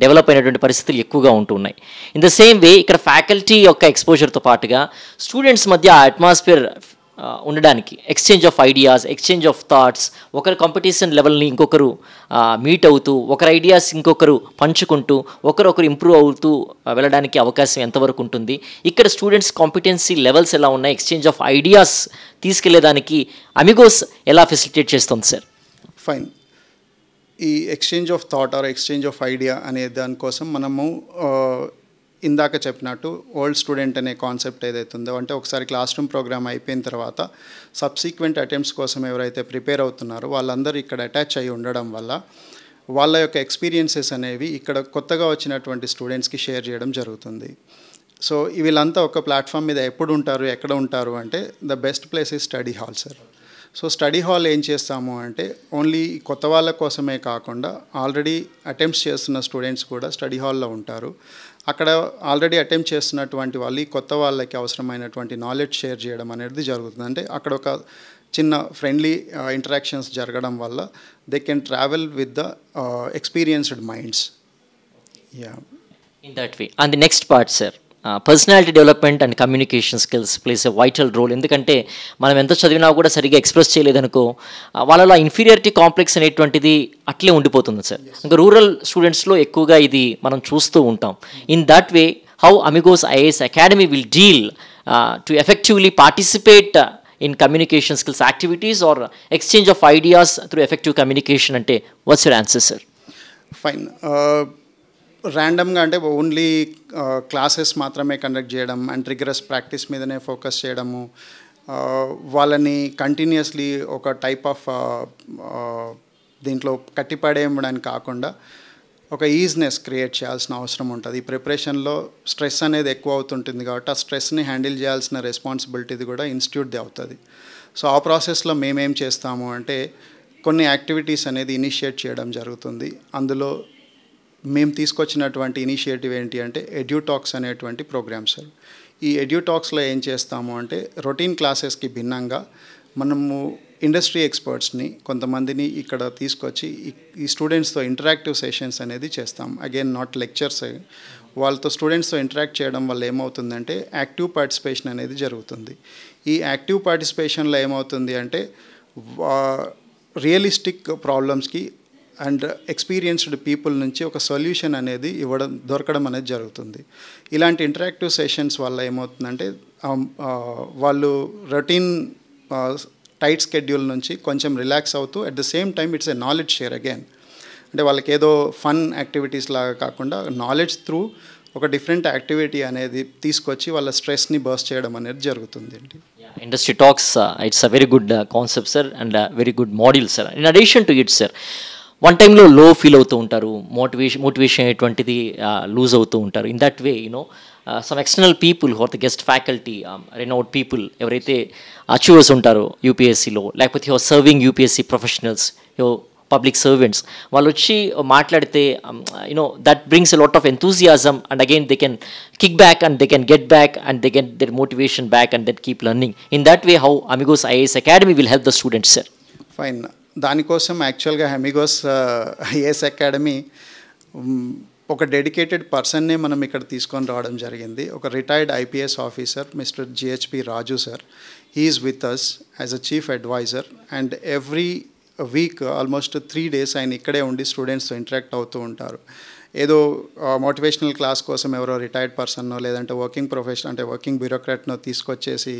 డెవలప్ అయినటువంటి పరిస్థితులు ఎక్కువగా ఉంటున్నాయి. ఇన్ ద సేమ్ వే ఇక్కడ ఫ్యాకల్టీ యొక్క ఎక్స్పోజర్తో పాటుగా స్టూడెంట్స్ మధ్య ఆ అట్మాస్ఫియర్ ఉండడానికి exchange of ideas, exchange of thoughts, ఒకరి కాంపిటీషన్ లెవెల్ని ఇంకొకరు మీట్ అవుతూ ఒకరి ఐడియాస్ ఇంకొకరు పంచుకుంటూ ఒకరొకరు ఇంప్రూవ్ అవుతూ వెళ్ళడానికి అవకాశం ఎంతవరకు ఉంటుంది? ఇక్కడ స్టూడెంట్స్ కాంపిటెన్సీ లెవెల్స్ ఎలా ఉన్నాయి? ఎక్స్చేంజ్ ఆఫ్ ఐడియాస్ తీసుకెళ్లేదానికి అమిగోస్ ఎలా ఫెసిలిటేట్ చేస్తుంది సార్? ఫైన్. ఈ exchange of thought or exchange of idea అనే దానికోసం మనము ఇందాక చెప్పినట్టు ఓల్డ్ స్టూడెంట్ అనే కాన్సెప్ట్ ఏదైతే ఉందో, అంటే ఒకసారి క్లాస్ రూమ్ ప్రోగ్రామ్ అయిపోయిన తర్వాత సబ్సీక్వెంట్ అటెంప్ట్స్ కోసం ఎవరైతే ప్రిపేర్ అవుతున్నారో వాళ్ళందరూ ఇక్కడ అటాచ్ అయ్యి ఉండడం వల్ల వాళ్ళ యొక్క ఎక్స్పీరియన్సెస్ అనేవి ఇక్కడ కొత్తగా వచ్చినటువంటి స్టూడెంట్స్కి షేర్ చేయడం జరుగుతుంది. సో వీళ్ళంతా ఒక ప్లాట్ఫామ్ మీద ఎప్పుడు ఉంటారు, ఎక్కడ ఉంటారు అంటే the best place is study hall sir. So study hall ఏం చేస్తాము అంటే ఓన్లీ కొత్త వాళ్ళ కోసమే కాకుండా ఆల్రెడీ అటెంప్ట్స్ చేస్తున్న స్టూడెంట్స్ కూడా స్టడీ హాల్లో ఉంటారు. అక్కడ ఆల్రెడీ అటెంప్ట్ చేస్తున్నటువంటి వాళ్ళు కొత్త వాళ్ళకి అవసరమైనటువంటి నాలెడ్జ్ షేర్ చేయడం అనేది జరుగుతుంది. అంటే అక్కడ ఒక చిన్న ఫ్రెండ్లీ ఇంటరాక్షన్స్ జరగడం వల్ల they can travel with the experienced minds. Yeah, in that way. And the next part sir, personality development and communication skills plays a vital role. ఎందుకంటే మనం ఎంత చదివినా కూడా సరిగ్గా ఎక్స్ప్రెస్ చేయలేదనుకో వాళ్ళలో ఇన్ఫీరియారిటీ కాంప్లెక్స్ అనేటువంటిది అట్లే ఉండిపోతుంది సార్. ఇంకా రూరల్ స్టూడెంట్స్లో ఎక్కువగా ఇది మనం చూస్తూ ఉంటాం. In that way how Amigos IAS academy will deal to effectively participate in communication skills activities or exchange of ideas through effective communication అంటే what's your answer sir? Fine. ర్యాండమ్గా అంటే ఓన్లీ క్లాసెస్ మాత్రమే conduct చేయడం and rigorous practice మీదనే focus చేయడము, వాళ్ళని continuously ఒక type of దీంట్లో కట్టిపడేయడానికి కాకుండా ఒక ఈజినెస్ క్రియేట్ చేయాల్సిన అవసరం ఉంటుంది. ఈ ప్రిపరేషన్లో స్ట్రెస్ అనేది ఎక్కువ అవుతుంటుంది కాబట్టి ఆ స్ట్రెస్ని హ్యాండిల్ చేయాల్సిన రెస్పాన్సిబిలిటీది కూడా ఇన్స్టిట్యూట్ది అవుతుంది. సో ఆ ప్రాసెస్లో మేమేం చేస్తాము అంటే కొన్ని యాక్టివిటీస్ అనేది ఇనిషియేట్ చేయడం జరుగుతుంది. అందులో మేము తీసుకొచ్చినటువంటి ఇనిషియేటివ్ ఏంటి అంటే ఎడ్యూటాక్స్ అనేటువంటి ప్రోగ్రామ్స్. ఈ ఎడ్యూటాక్స్లో ఏం చేస్తాము అంటే రొటీన్ క్లాసెస్కి భిన్నంగా మనము ఇండస్ట్రీ ఎక్స్పర్ట్స్ని కొంతమందిని ఇక్కడ తీసుకొచ్చి ఈ స్టూడెంట్స్తో ఇంటరాక్టివ్ సెషన్స్ అనేది చేస్తాం. Again not lectures. వాళ్ళతో స్టూడెంట్స్తో ఇంటరాక్ట్ చేయడం వల్ల ఏమవుతుందంటే యాక్టివ్ పార్టిసిపేషన్ అనేది జరుగుతుంది. ఈ యాక్టివ్ పార్టిసిపేషన్లో ఏమవుతుంది అంటే రియలిస్టిక్ ప్రాబ్లమ్స్కి అండ్ ఎక్స్పీరియన్స్డ్ పీపుల్ నుంచి ఒక సొల్యూషన్ అనేది దొరకడం అనేది జరుగుతుంది. ఇలాంటి ఇంటరాక్టివ్ సెషన్స్ వల్ల ఏమవుతుందంటే వాళ్ళు రొటీన్ టైట్ స్కెడ్యూల్ నుంచి కొంచెం రిలాక్స్ అవుతూ at the same time it's a knowledge share again. అంటే వాళ్ళకి ఏదో ఫన్ యాక్టివిటీస్ లాగా కాకుండా నాలెడ్జ్ త్రూ ఒక డిఫరెంట్ యాక్టివిటీ అనేది తీసుకొచ్చి వాళ్ళ స్ట్రెస్ని బర్స్ట్ చేయడం అనేది జరుగుతుంది అండి. Industry talks it's a very good concept sir and very good model sir. In addition to it sir, one టైంలో లో ఫీల్ అవుతూ ఉంటారు, మోటివేషన్ అనేటువంటిది లూజ్ అవుతూ ఉంటారు. In that way you know some external people or the guest faculty, renowned people ఎవరైతే achievers ఉంటారో యూపీఎస్సీలో, లేకపోతే your serving UPSC professionals, your public servants, వాళ్ళు వచ్చి మాట్లాడితే you know that brings a lot of enthusiasm and again they can kick back and they can get back and they can their motivation back and then keep learning. In that way how Amigos IAS academy will help the students sir? Fine. దానికోసం యాక్చువల్గా Amigos IAS academy ఒక dedicated పర్సన్నే మనం ఇక్కడ తీసుకొని రావడం జరిగింది. ఒక retired IPS officer mister GHP Raju sir. He is with us as a chief adviser and every week almost 3 days ఆయన ఇక్కడే ఉండి స్టూడెంట్స్తో ఇంటరాక్ట్ అవుతూ ఉంటారు. ఏదో మోటివేషనల్ క్లాస్ కోసం ఎవరో రిటైర్డ్ పర్సన్నో లేదంటే వర్కింగ్ ప్రొఫెషనల్ అంటే వర్కింగ్ బ్యూరోక్రాట్నో తీసుకొచ్చేసి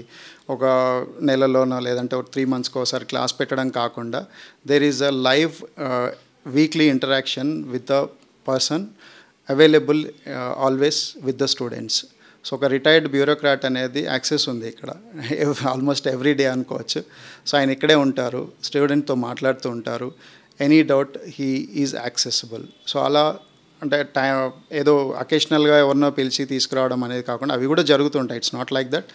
ఒక నెలలోనో లేదంటే ఒక 3 monthsకి ఒకసారి క్లాస్ పెట్టడం కాకుండా there is a live weekly interaction with the person available always with the students. So ఒక రిటైర్డ్ బ్యూరోక్రాట్ అనేది యాక్సెస్ ఉంది ఇక్కడ ఆల్మోస్ట్ ఎవ్రీ డే అనుకోవచ్చు. సో ఆయన ఇక్కడే ఉంటారు, స్టూడెంట్తో మాట్లాడుతూ ఉంటారు. Any doubt he is accessible. So అలా అంటే ఏదో అకేషనల్గా ఎవరినో పిలిచి తీసుకురావడం అనేది కాకుండా అవి కూడా జరుగుతుంటాయి. It's not like that.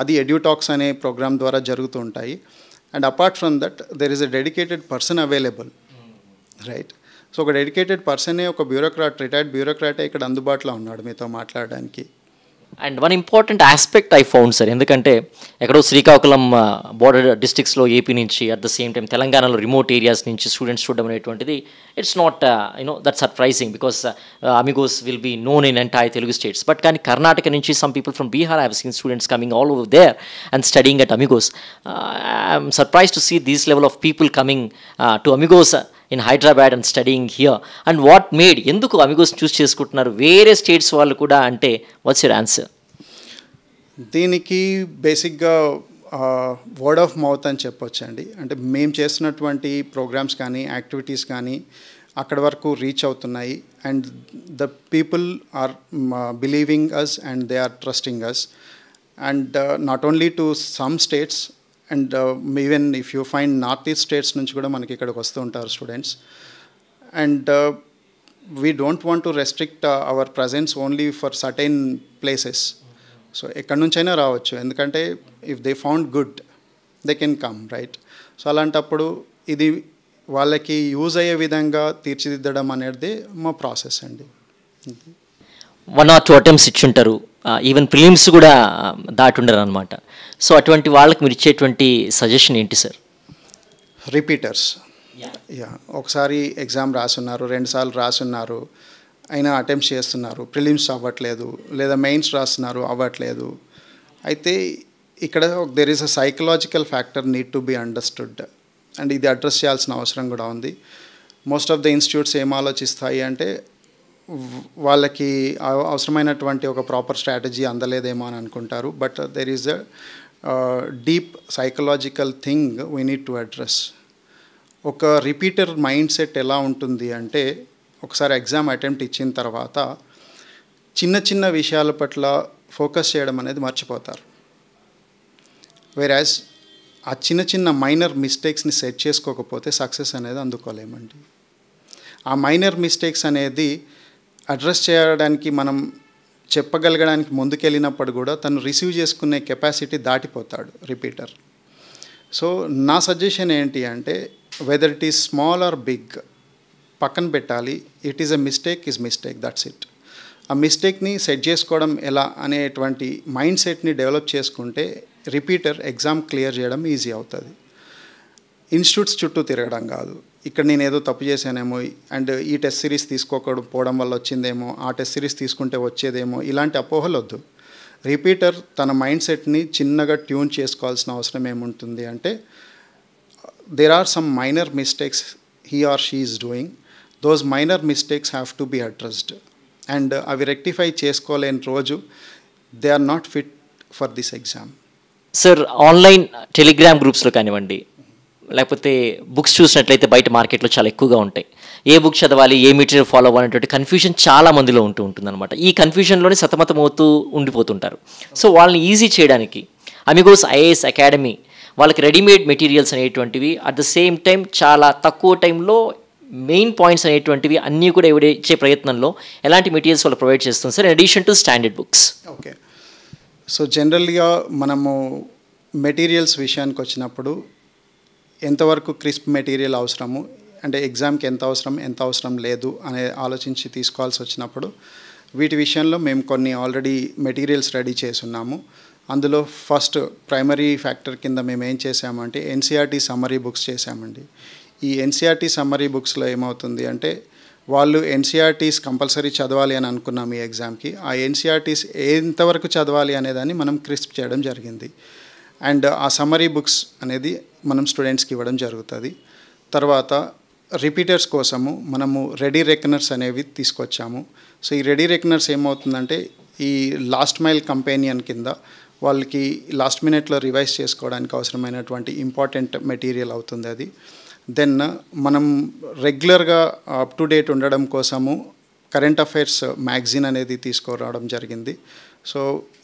అది ఎడ్యూటాక్స్ అనే ప్రోగ్రామ్ ద్వారా జరుగుతూ ఉంటాయి. And apart from that there is a dedicated person available, right? So ఒక డెడికేటెడ్ పర్సనే, ఒక బ్యూరోక్రాట్, రిటైర్డ్ బ్యూరోక్రాటే ఇక్కడ అందుబాటులో ఉన్నాడు మీతో మాట్లాడడానికి. And one important aspect I found sir, ఎందుకంటే ఎక్కడో శ్రీకాకుళం బోర్డర్ డిస్ట్రిక్ట్స్లో ఏపీ నుంచి అట్ ద సేమ్ టైం తెలంగాణలో రిమోట్ ఏరియాస్ నుంచి స్టూడెంట్స్ చూడడం అనేటువంటిది it's not that surprising because Amigos will be known in entire Telugu states. But కానీ కర్ణాటక నుంచి some people from Bihar I have seen students coming all over there and studying at Amigos. I'm surprise to see these level of people coming to Amigos in Hyderabad and studying here. And what made, ఎందుకు Amigos choose చేసుకుంటున్నారు వేరే states వాళ్ళు కూడా అంటే what's your answer? దీనికి బేసిక్గా word of mouth అని చెప్పొచ్చండి. అంటే మేము చేస్తున్నటువంటి ప్రోగ్రామ్స్ కానీ యాక్టివిటీస్ కానీ అక్కడ వరకు రీచ్ అవుతున్నాయి and the people are believing us and they are trusting us and not only to some states and even if you find north east states నుంచి కూడా మనకి ఇక్కడికి వస్తూ ఉంటారు students. And we don't want to restrict our presence only for certain places. So ఎక్కడి నుంచైనా రావచ్చు, ఎందుకంటే if they found good they can come, right? So అలాంటప్పుడు ఇది వాళ్ళకి యూజ్ అయ్యే విధంగా తీర్చిదిద్దడం అనేది మా ప్రాసెస్ అండి. 1 or 2 attempts ఇచ్చుంటారు, ఈవెన్ ప్రిలిమ్స్ కూడా దాటుండరు అనమాట. సో అటువంటి వాళ్ళకి మీరు ఇచ్చేటువంటి సజెషన్ ఏంటి సార్? రిపీటర్స్. ఒకసారి ఎగ్జామ్ రాసున్నారు, 2 సార్లు రాసున్నారు, అయినా అటెంప్ట్స్ చేస్తున్నారు, ప్రిలిమ్స్ అవ్వట్లేదు, లేదా మెయిన్స్ రాస్తున్నారు అవ్వట్లేదు. అయితే ఇక్కడ there is a psychological factor need to be understood and ఇది అడ్రస్ చేయాల్సిన అవసరం కూడా ఉంది. మోస్ట్ ఆఫ్ ద ఇన్స్టిట్యూట్స్ ఏం ఆలోచిస్తాయి అంటే వాళ్ళకి అవసరమైనటువంటి ఒక ప్రాపర్ స్ట్రాటజీ అందలేదేమో అని అనుకుంటారు. But there is a deep psychological thing we need to address. ఒక రిపీటర్ మైండ్ సెట్ ఎలా ఉంటుంది అంటే ఒకసారి ఎగ్జామ్ అటెంప్ట్ ఇచ్చిన తర్వాత చిన్న చిన్న విషయాల పట్ల ఫోకస్ చేయడం అనేది మర్చిపోతారు. వేరాజ్ ఆ చిన్న చిన్న మైనర్ మిస్టేక్స్ని సెట్ చేసుకోకపోతే సక్సెస్ అనేది అందుకోలేమండి. ఆ మైనర్ మిస్టేక్స్ అనేది అడ్రస్ చేయడానికి మనం చెప్పగలగడానికి ముందుకెళ్ళినప్పుడు కూడా తను రిసీవ్ చేసుకునే కెపాసిటీ దాటిపోతాడు రిపీటర్. సో నా సజెషన్ ఏంటి అంటే whether it is small or big పక్కన పెట్టాలి. It is a mistake is mistake, that's it. ఆ మిస్టేక్ని సెట్ చేసుకోవడం ఎలా అనేటువంటి మైండ్ సెట్ని డెవలప్ చేసుకుంటే రిపీటర్ ఎగ్జామ్ క్లియర్ చేయడం ఈజీ అవుతుంది. ఇన్స్టిట్యూట్స్ చుట్టూ తిరగడం కాదు, ఇక్కడ నేను ఏదో తప్పు చేశానేమో అండ్ ఈ టెస్ట్ సిరీస్ తీసుకోకపోవడం వల్ల వచ్చిందేమో, ఆ టెస్ట్ సిరీస్ తీసుకుంటే వచ్చేదేమో, ఇలాంటి అపోహలు వద్దు. రిపీటర్ తన మైండ్ సెట్ని చిన్నగా ట్యూన్ చేసుకోవాల్సిన అవసరం ఏముంటుంది అంటే there are some minor mistakes he or she is doing. Those minor mistakes have to be addressed and అవి రెక్టిఫై చేసుకోలేని రోజు they are not fit for this exam. Sir online Telegram గ్రూప్స్లో కానివ్వండి, లేకపోతే బుక్స్ చూసినట్లయితే బయట మార్కెట్లో చాలా ఎక్కువగా ఉంటాయి. ఏ బుక్ చదవాలి, ఏ మెటీరియల్ ఫాలో అవ్వాలనేటువంటి కన్ఫ్యూజన్ చాలా మందిలో ఉంటుందన్నమాట. ఈ కన్ఫ్యూజన్లోనే సతమతం అవుతూ ఉండిపోతుంటారు. సో వాళ్ళని ఈజీ చేయడానికి అమిగోస్ ఐఏఎస్ అకాడమీ వాళ్ళకి రెడీమేడ్ మెటీరియల్స్ అనేటువంటివి అట్ ద సేమ్ టైం చాలా తక్కువ టైంలో మెయిన్ పాయింట్స్ అనేటువంటివి అన్నీ కూడా ఇచ్చే ప్రయత్నంలో ఎలాంటి మెటీరియల్స్ వాళ్ళు ప్రొవైడ్ చేస్తుంది sir, in addition to standard books? Okay, so జనరల్గా మనము మెటీరియల్స్ విషయానికి వచ్చినప్పుడు ఎంతవరకు క్రిస్ప్ మెటీరియల్ అవసరము అంటే ఎగ్జామ్కి ఎంత అవసరం లేదు అనే ఆలోచించి తీసుకోవాల్సి వచ్చినప్పుడు వీటి విషయంలో మేము కొన్ని ఆల్రెడీ మెటీరియల్స్ రెడీ చేసున్నాము. అందులో ఫస్ట్ ప్రైమరీ ఫ్యాక్టర్ కింద మేము ఏం చేసామంటే ఎన్సీఆర్టీ సమ్మరీ బుక్స్ చేసామండి. ఈ ఎన్సీఆర్టీ సమ్మరీ బుక్స్లో ఏమవుతుంది అంటే వాళ్ళు ఎన్సీఆర్టీస్ కంపల్సరీ చదవాలి అని అనుకున్నాం ఈ ఎగ్జామ్కి. ఆ ఎన్సీఆర్టీస్ ఎంతవరకు చదవాలి అనేదాన్ని మనం క్రిస్ప్ చేయడం జరిగింది. అండ్ ఆ సమ్మరీ బుక్స్ అనేది మనం స్టూడెంట్స్కి ఇవ్వడం జరుగుతుంది. తర్వాత రిపీటర్స్ కోసము మనము రెడీ రెకనర్స్ అనేవి తీసుకొచ్చాము. సో ఈ రెడీ రెకనర్స్ ఏమవుతుందంటే ఈ లాస్ట్ మైల్ కంపెనియన్ కింద వాళ్ళకి లాస్ట్ మినిట్లో రివైజ్ చేసుకోవడానికి అవసరమైనటువంటి ఇంపార్టెంట్ మెటీరియల్ అవుతుంది అది. దెన్ మనం రెగ్యులర్గా అప్ టు డేట్ ఉండడం కోసము కరెంట్ అఫైర్స్ మ్యాగజైన్ అనేది తీసుకురావడం జరిగింది. సో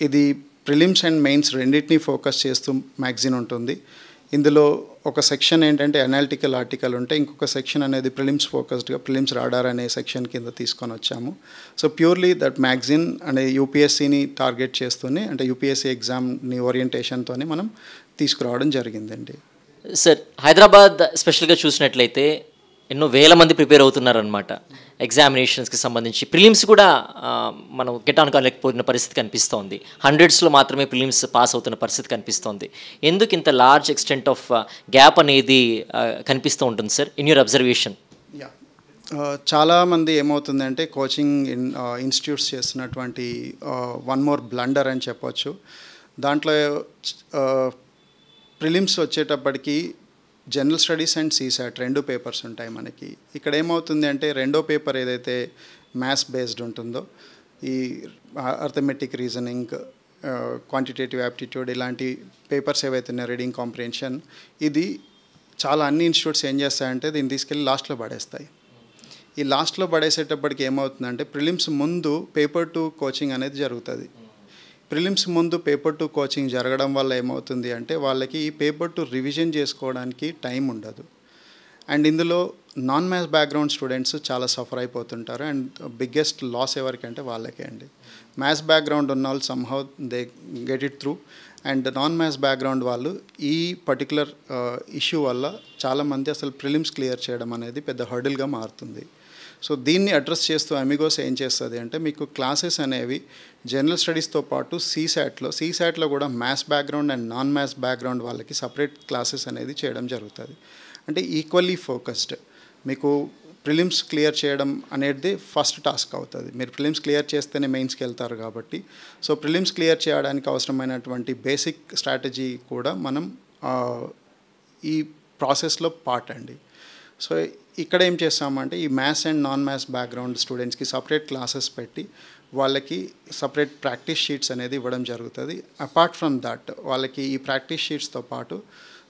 ఇది ప్రిలిమ్స్ అండ్ మెయిన్స్ రెండింటినీ ఫోకస్ చేస్తూ మ్యాగజైన్ ఉంటుంది. ఇందులో ఒక సెక్షన్ ఏంటంటే అనాలిటికల్ ఆర్టికల్ ఉంటే, ఇంకొక సెక్షన్ అనేది ప్రిలిమ్స్ ఫోకస్డ్గా ప్రిలిమ్స్ రాడార్ అనే సెక్షన్ కింద తీసుకొని వచ్చాము. సో ప్యూర్లీ దట్ మ్యాగజైన్ అనే యూపీఎస్సీని టార్గెట్ చేస్తూనే, అంటే యూపీఎస్సీ ఎగ్జామ్ని ఓరియంటేషన్తోనే మనం తీసుకురావడం జరిగిందండి. సార్, హైదరాబాద్ స్పెషల్గా చూసినట్లయితే ఎన్నో వేల మంది ప్రిపేర్ అవుతున్నారనమాట ఎగ్జామినేషన్స్కి సంబంధించి. ప్రిలిమ్స్ కూడా మనం గెట్ ఆన్ కాలేకపోతున్న పరిస్థితి కనిపిస్తోంది. హండ్రెడ్స్లో మాత్రమే ప్రిలిమ్స్ పాస్ అవుతున్న పరిస్థితి కనిపిస్తోంది. ఎందుకు ఇంత లార్జ్ ఎక్స్టెంట్ ఆఫ్ గ్యాప్ అనేది కనిపిస్తూ ఉంటుంది సార్ ఇన్ యువర్ అబ్జర్వేషన్? చాలామంది ఏమవుతుందంటే కోచింగ్ ఇన్స్టిట్యూట్స్ చేస్తున్నటువంటి వన్ మోర్ బ్లండర్ అని చెప్పొచ్చు. దాంట్లో ప్రిలిమ్స్ వచ్చేటప్పటికి general studies and CSAT 2 papers ఉంటాయి మనకి. ఇక్కడ ఏమవుతుంది అంటే రెండో పేపర్ ఏదైతే మ్యాథ్స్ బేస్డ్ ఉంటుందో, ఈ అర్థమెటిక్ రీజనింగ్, క్వాంటిటేటివ్ యాప్టిట్యూడ్ ఇలాంటి పేపర్స్ ఏవైతే ఉన్నాయో, రీడింగ్ కాంప్రిహెన్షన్, ఇది చాలా అన్ని ఇన్స్టిట్యూట్స్ ఏం చేస్తాయంటే దీన్ని తీసుకెళ్ళి లాస్ట్లో పడేస్తాయి. ఈ లాస్ట్లో పడేసేటప్పటికి ఏమవుతుందంటే ప్రిలిమ్స్ ముందు పేపర్ 2 కోచింగ్ అనేది జరుగుతుంది. ప్రిలిమ్స్ ముందు పేపర్ 2 కోచింగ్ జరగడం వల్ల ఏమవుతుంది అంటే వాళ్ళకి ఈ పేపర్ 2 రివిజన్ చేసుకోవడానికి టైం ఉండదు. అండ్ ఇందులో నాన్ మ్యాథ్స్ బ్యాక్గ్రౌండ్ స్టూడెంట్స్ చాలా సఫర్ అయిపోతుంటారు. అండ్ బిగ్గెస్ట్ లాస్ ఎవరికంటే వాళ్ళకే అండి. మ్యాథ్స్ బ్యాక్గ్రౌండ్ ఉన్న వాళ్ళు somehow they get it through. And non maths background వాళ్ళు ఈ పర్టికులర్ ఇష్యూ వల్ల చాలామంది అసలు ప్రిలిమ్స్ క్లియర్ చేయడం అనేది పెద్ద హర్డిల్గా మారుతుంది. సో దీన్ని అడ్రస్ చేస్తూ అమిగోస్ ఏం చేస్తుంది అంటే మీకు క్లాసెస్ అనేవి జనరల్ స్టడీస్తో పాటు సీసాట్లో కూడా maths background and non maths background వాళ్ళకి సపరేట్ క్లాసెస్ అనేది చేయడం జరుగుతుంది. అంటే ఈక్వల్లీ ఫోకస్డ్ మీకు ప్రిలిమ్స్ క్లియర్ చేయడం అనేది ఫస్ట్ టాస్క్ అవుతుంది. మీరు ప్రిలిమ్స్ క్లియర్ చేస్తేనే మెయిన్స్కి వెళ్తారు కాబట్టి, సో ప్రిలిమ్స్ క్లియర్ చేయడానికి అవసరమైనటువంటి బేసిక్ స్ట్రాటజీ కూడా మనం ఈ ప్రాసెస్లో పార్ట్ అండి. సో ఇక్కడ ఏం చేస్తామంటే ఈ maths and non maths background స్టూడెంట్స్కి సపరేట్ క్లాసెస్ పెట్టి వాళ్ళకి సపరేట్ ప్రాక్టీస్ షీట్స్ అనేది ఇవ్వడం జరుగుతుంది. అపార్ట్ ఫ్రమ్ దట్ వాళ్ళకి ఈ ప్రాక్టీస్ షీట్స్తో పాటు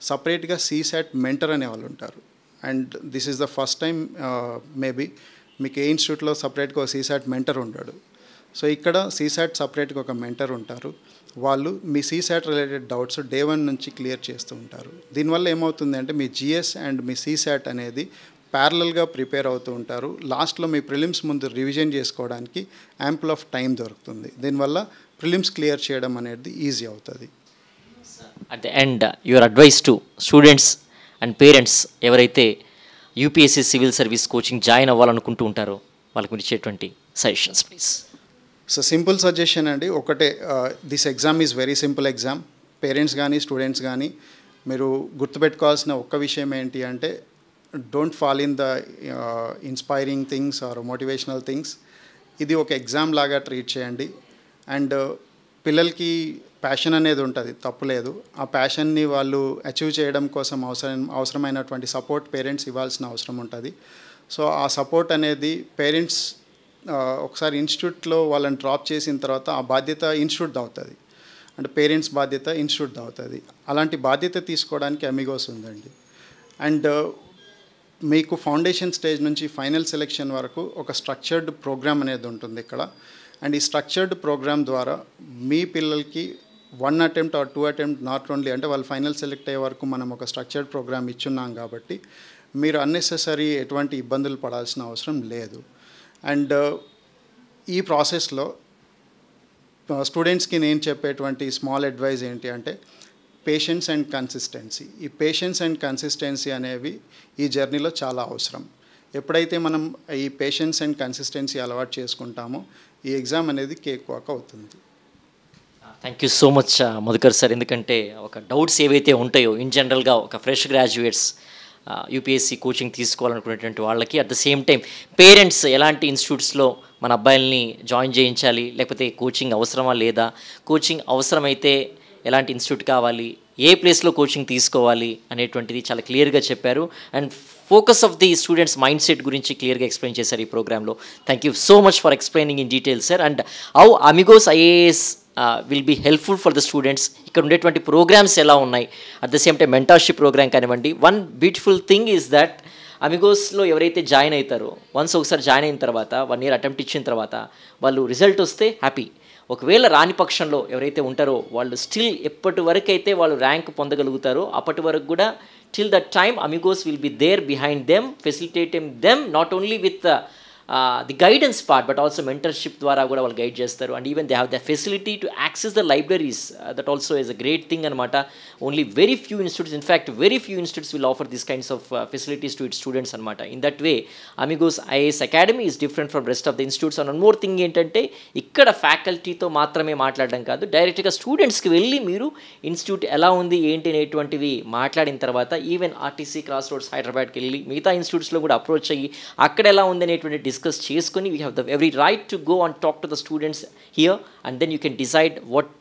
సపరేట్గా సీసాట్ మెంటర్ అనే వాళ్ళు ఉంటారు. And this is the first time maybe మీకు ఏ ఇన్స్టిట్యూట్లో సపరేట్గా ఒక సీసాట్ మెంటర్ ఉంటాడు. సో ఇక్కడ సీసాట్ సపరేట్గా ఒక మెంటర్ ఉంటారు. వాళ్ళు మీ సీసాట్ రిలేటెడ్ డౌట్స్ డే 1 నుంచి క్లియర్ చేస్తూ ఉంటారు. దీనివల్ల ఏమవుతుంది అంటే మీ జిఎస్ అండ్ మీ సీసాట్ అనేది ప్యారలల్గా ప్రిపేర్ అవుతూ ఉంటారు. లాస్ట్లో మీ ప్రిలిమ్స్ ముందు రివిజన్ చేసుకోవడానికి యాంపుల్ ఆఫ్ టైం దొరుకుతుంది. దీనివల్ల ప్రిలిమ్స్ క్లియర్ చేయడం అనేది ఈజీ అవుతుంది. At the end your advice to students and parents ఎవరైతే UPSC civil service coaching join అవ్వాలనుకుంటూ ఉంటారో వాళ్ళకి మీరు ఇచ్చేటువంటి suggestions please. So simple suggestion అండి, ఒకటే, this exam is very simple exam. Parents కానీ స్టూడెంట్స్ కానీ మీరు గుర్తుపెట్టుకోవాల్సిన ఒక్క విషయం ఏంటి అంటే don't fall in the inspiring things or motivational things. ఇది ఒక ఎగ్జామ్ లాగా ట్రీట్ చేయండి. అండ్ పిల్లలకి ప్యాషన్ అనేది ఉంటుంది, తప్పులేదు. ఆ ప్యాషన్ని వాళ్ళు అచీవ్ చేయడం కోసం అవసరమైనటువంటి సపోర్ట్ పేరెంట్స్ ఇవ్వాల్సిన అవసరం ఉంటుంది. సో ఆ సపోర్ట్ అనేది పేరెంట్స్ ఒకసారి ఇన్స్టిట్యూట్లో వాళ్ళని డ్రాప్ చేసిన తర్వాత ఆ బాధ్యత ఇన్స్టిట్యూట్ అవుతుంది. అంటే పేరెంట్స్ బాధ్యత ఇన్స్టిట్యూట్ అవుతుంది. అలాంటి బాధ్యత తీసుకోవడానికి అమిగోస్ ఉందండి. అండ్ మీకు ఫౌండేషన్ స్టేజ్ నుంచి ఫైనల్ సెలెక్షన్ వరకు ఒక స్ట్రక్చర్డ్ ప్రోగ్రామ్ అనేది ఉంటుంది ఇక్కడ. అండ్ ఈ స్ట్రక్చర్డ్ ప్రోగ్రామ్ ద్వారా మీ పిల్లలకి 1 attempt are 2 attempt not only, అంటే వాళ్ళు ఫైనల్ సెలెక్ట్ అయ్యే వరకు మనం ఒక స్ట్రక్చర్డ్ ప్రోగ్రామ్ ఇచ్చున్నాం కాబట్టి మీరు అన్నెసెసరీ ఎటువంటి ఇబ్బందులు పడాల్సిన అవసరం లేదు. అండ్ ఈ ప్రాసెస్లో స్టూడెంట్స్కి నేను చెప్పేటువంటి స్మాల్ అడ్వైజ్ ఏంటి అంటే పేషెన్స్ అండ్ కన్సిస్టెన్సీ. ఈ పేషెన్స్ అండ్ కన్సిస్టెన్సీ అనేవి ఈ జర్నీలో చాలా అవసరం. ఎప్పుడైతే మనం ఈ పేషెన్స్ అండ్ కన్సిస్టెన్సీ అలవాటు చేసుకుంటామో ఈ ఎగ్జామ్ అనేది కేక్ వాక్ అవుతుంది. Thank you so much Madhukar sir. ఎందుకంటే ఒక డౌట్స్ ఏవైతే ఉంటాయో ఇన్ జనరల్గా ఒక ఫ్రెష్ గ్రాడ్యుయేట్స్ యూపీఎస్సీ కోచింగ్ తీసుకోవాలనుకునేటువంటి వాళ్ళకి, at the same time parents ఎలాంటి ఇన్స్టిట్యూట్స్లో మన అబ్బాయిల్ని జాయిన్ చేయించాలి, లేకపోతే కోచింగ్ అవసరమా లేదా, కోచింగ్ అవసరమైతే ఎలాంటి ఇన్స్టిట్యూట్ కావాలి, ఏ ప్లేస్లో కోచింగ్ తీసుకోవాలి అనేటువంటిది చాలా క్లియర్గా చెప్పారు. And focus of the students mind set గురించి క్లియర్గా ఎక్స్ప్లెయిన్ చేశారు ఈ ప్రోగ్రాంలో. Thank you so much for explaining in detail sir. And how Amigos IAS will be helpful for the students, ఇక్కడ ఉండేటువంటి ప్రోగ్రామ్స్ ఎలా ఉన్నాయి, at the same time mentorship programme కానివ్వండి. One beautiful thing is that అమిగోస్లో ఎవరైతే join అవుతారో, once ఒకసారి join అయిన తర్వాత 1 year అటెంప్ట్ ఇచ్చిన తర్వాత వాళ్ళు రిజల్ట్ వస్తే హ్యాపీ. ఒకవేళ రాని పక్షంలో ఎవరైతే ఉంటారో వాళ్ళు స్టిల్ ఎప్పటి వరకు అయితే వాళ్ళు ర్యాంక్ పొందగలుగుతారో అప్పటి వరకు కూడా till that time amigos will be there behind them, facilitating them not only with the guidance part but also mentorship ద్వారా కూడా వాళ్ళు గైడ్ చేస్తారు. And even they have the facility to access the libraries, that also is a great thing అనమాట. Only very few institutes, in fact very few institutes will offer this kinds of facilities to its students అనమాట. In that way Amigos IAS academy is different from rest of the institutes. And one more thing ఏంటంటే ఇక్కడ ఫ్యాకల్టీతో మాత్రమే మాట్లాడడం కాదు, డైరెక్ట్గా స్టూడెంట్స్కి వెళ్ళి మీరు ఇన్స్టిట్యూట్ ఎలా ఉంది ఏంటి అనేటువంటివి మాట్లాడిన తర్వాత ఈవెన్ ఆర్టీసీ క్రాస్ రోడ్స్ హైదరాబాద్కి వెళ్ళి మిగతా ఇన్స్టిట్యూట్స్లో కూడా అప్రోచ్ అయ్యి అక్కడ ఎలా ఉంది అనేటువంటి డిస్కస్ చేసుకొని we have the every right to go and talk to the students here and then you can decide what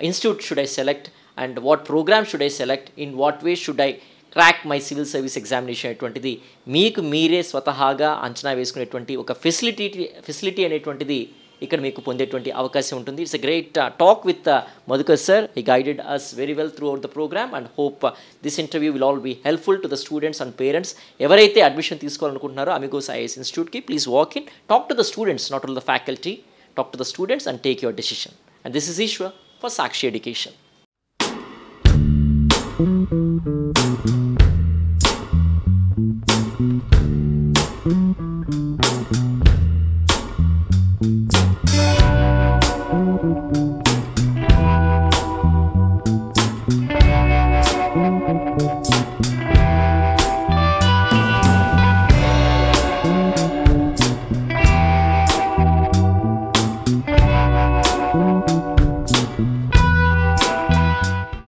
institute should I select and what programme should I select, in what way should I crack my civil service examination అనేటువంటిది మీకు మీరే స్వతహాగా అంచనా వేసుకునేటువంటి ఒక facility అనేటువంటిది ఇక్కడ మీకు పొందేటువంటి అవకాశం ఉంటుంది. It's a great talk with Madhukar sir. He guided us very well throughout the programme and hope this interview will all be helpful to the students and parents. ఎవరైతే అడ్మిషన్ తీసుకోవాలనుకుంటున్నారో అమిగోస్ ఐఏఎస్ ఇన్స్టిట్యూట్కి please walk in, talk to the students, not only the faculty, talk to the students and take your decision. And this is Eeshwar for Sakshi education.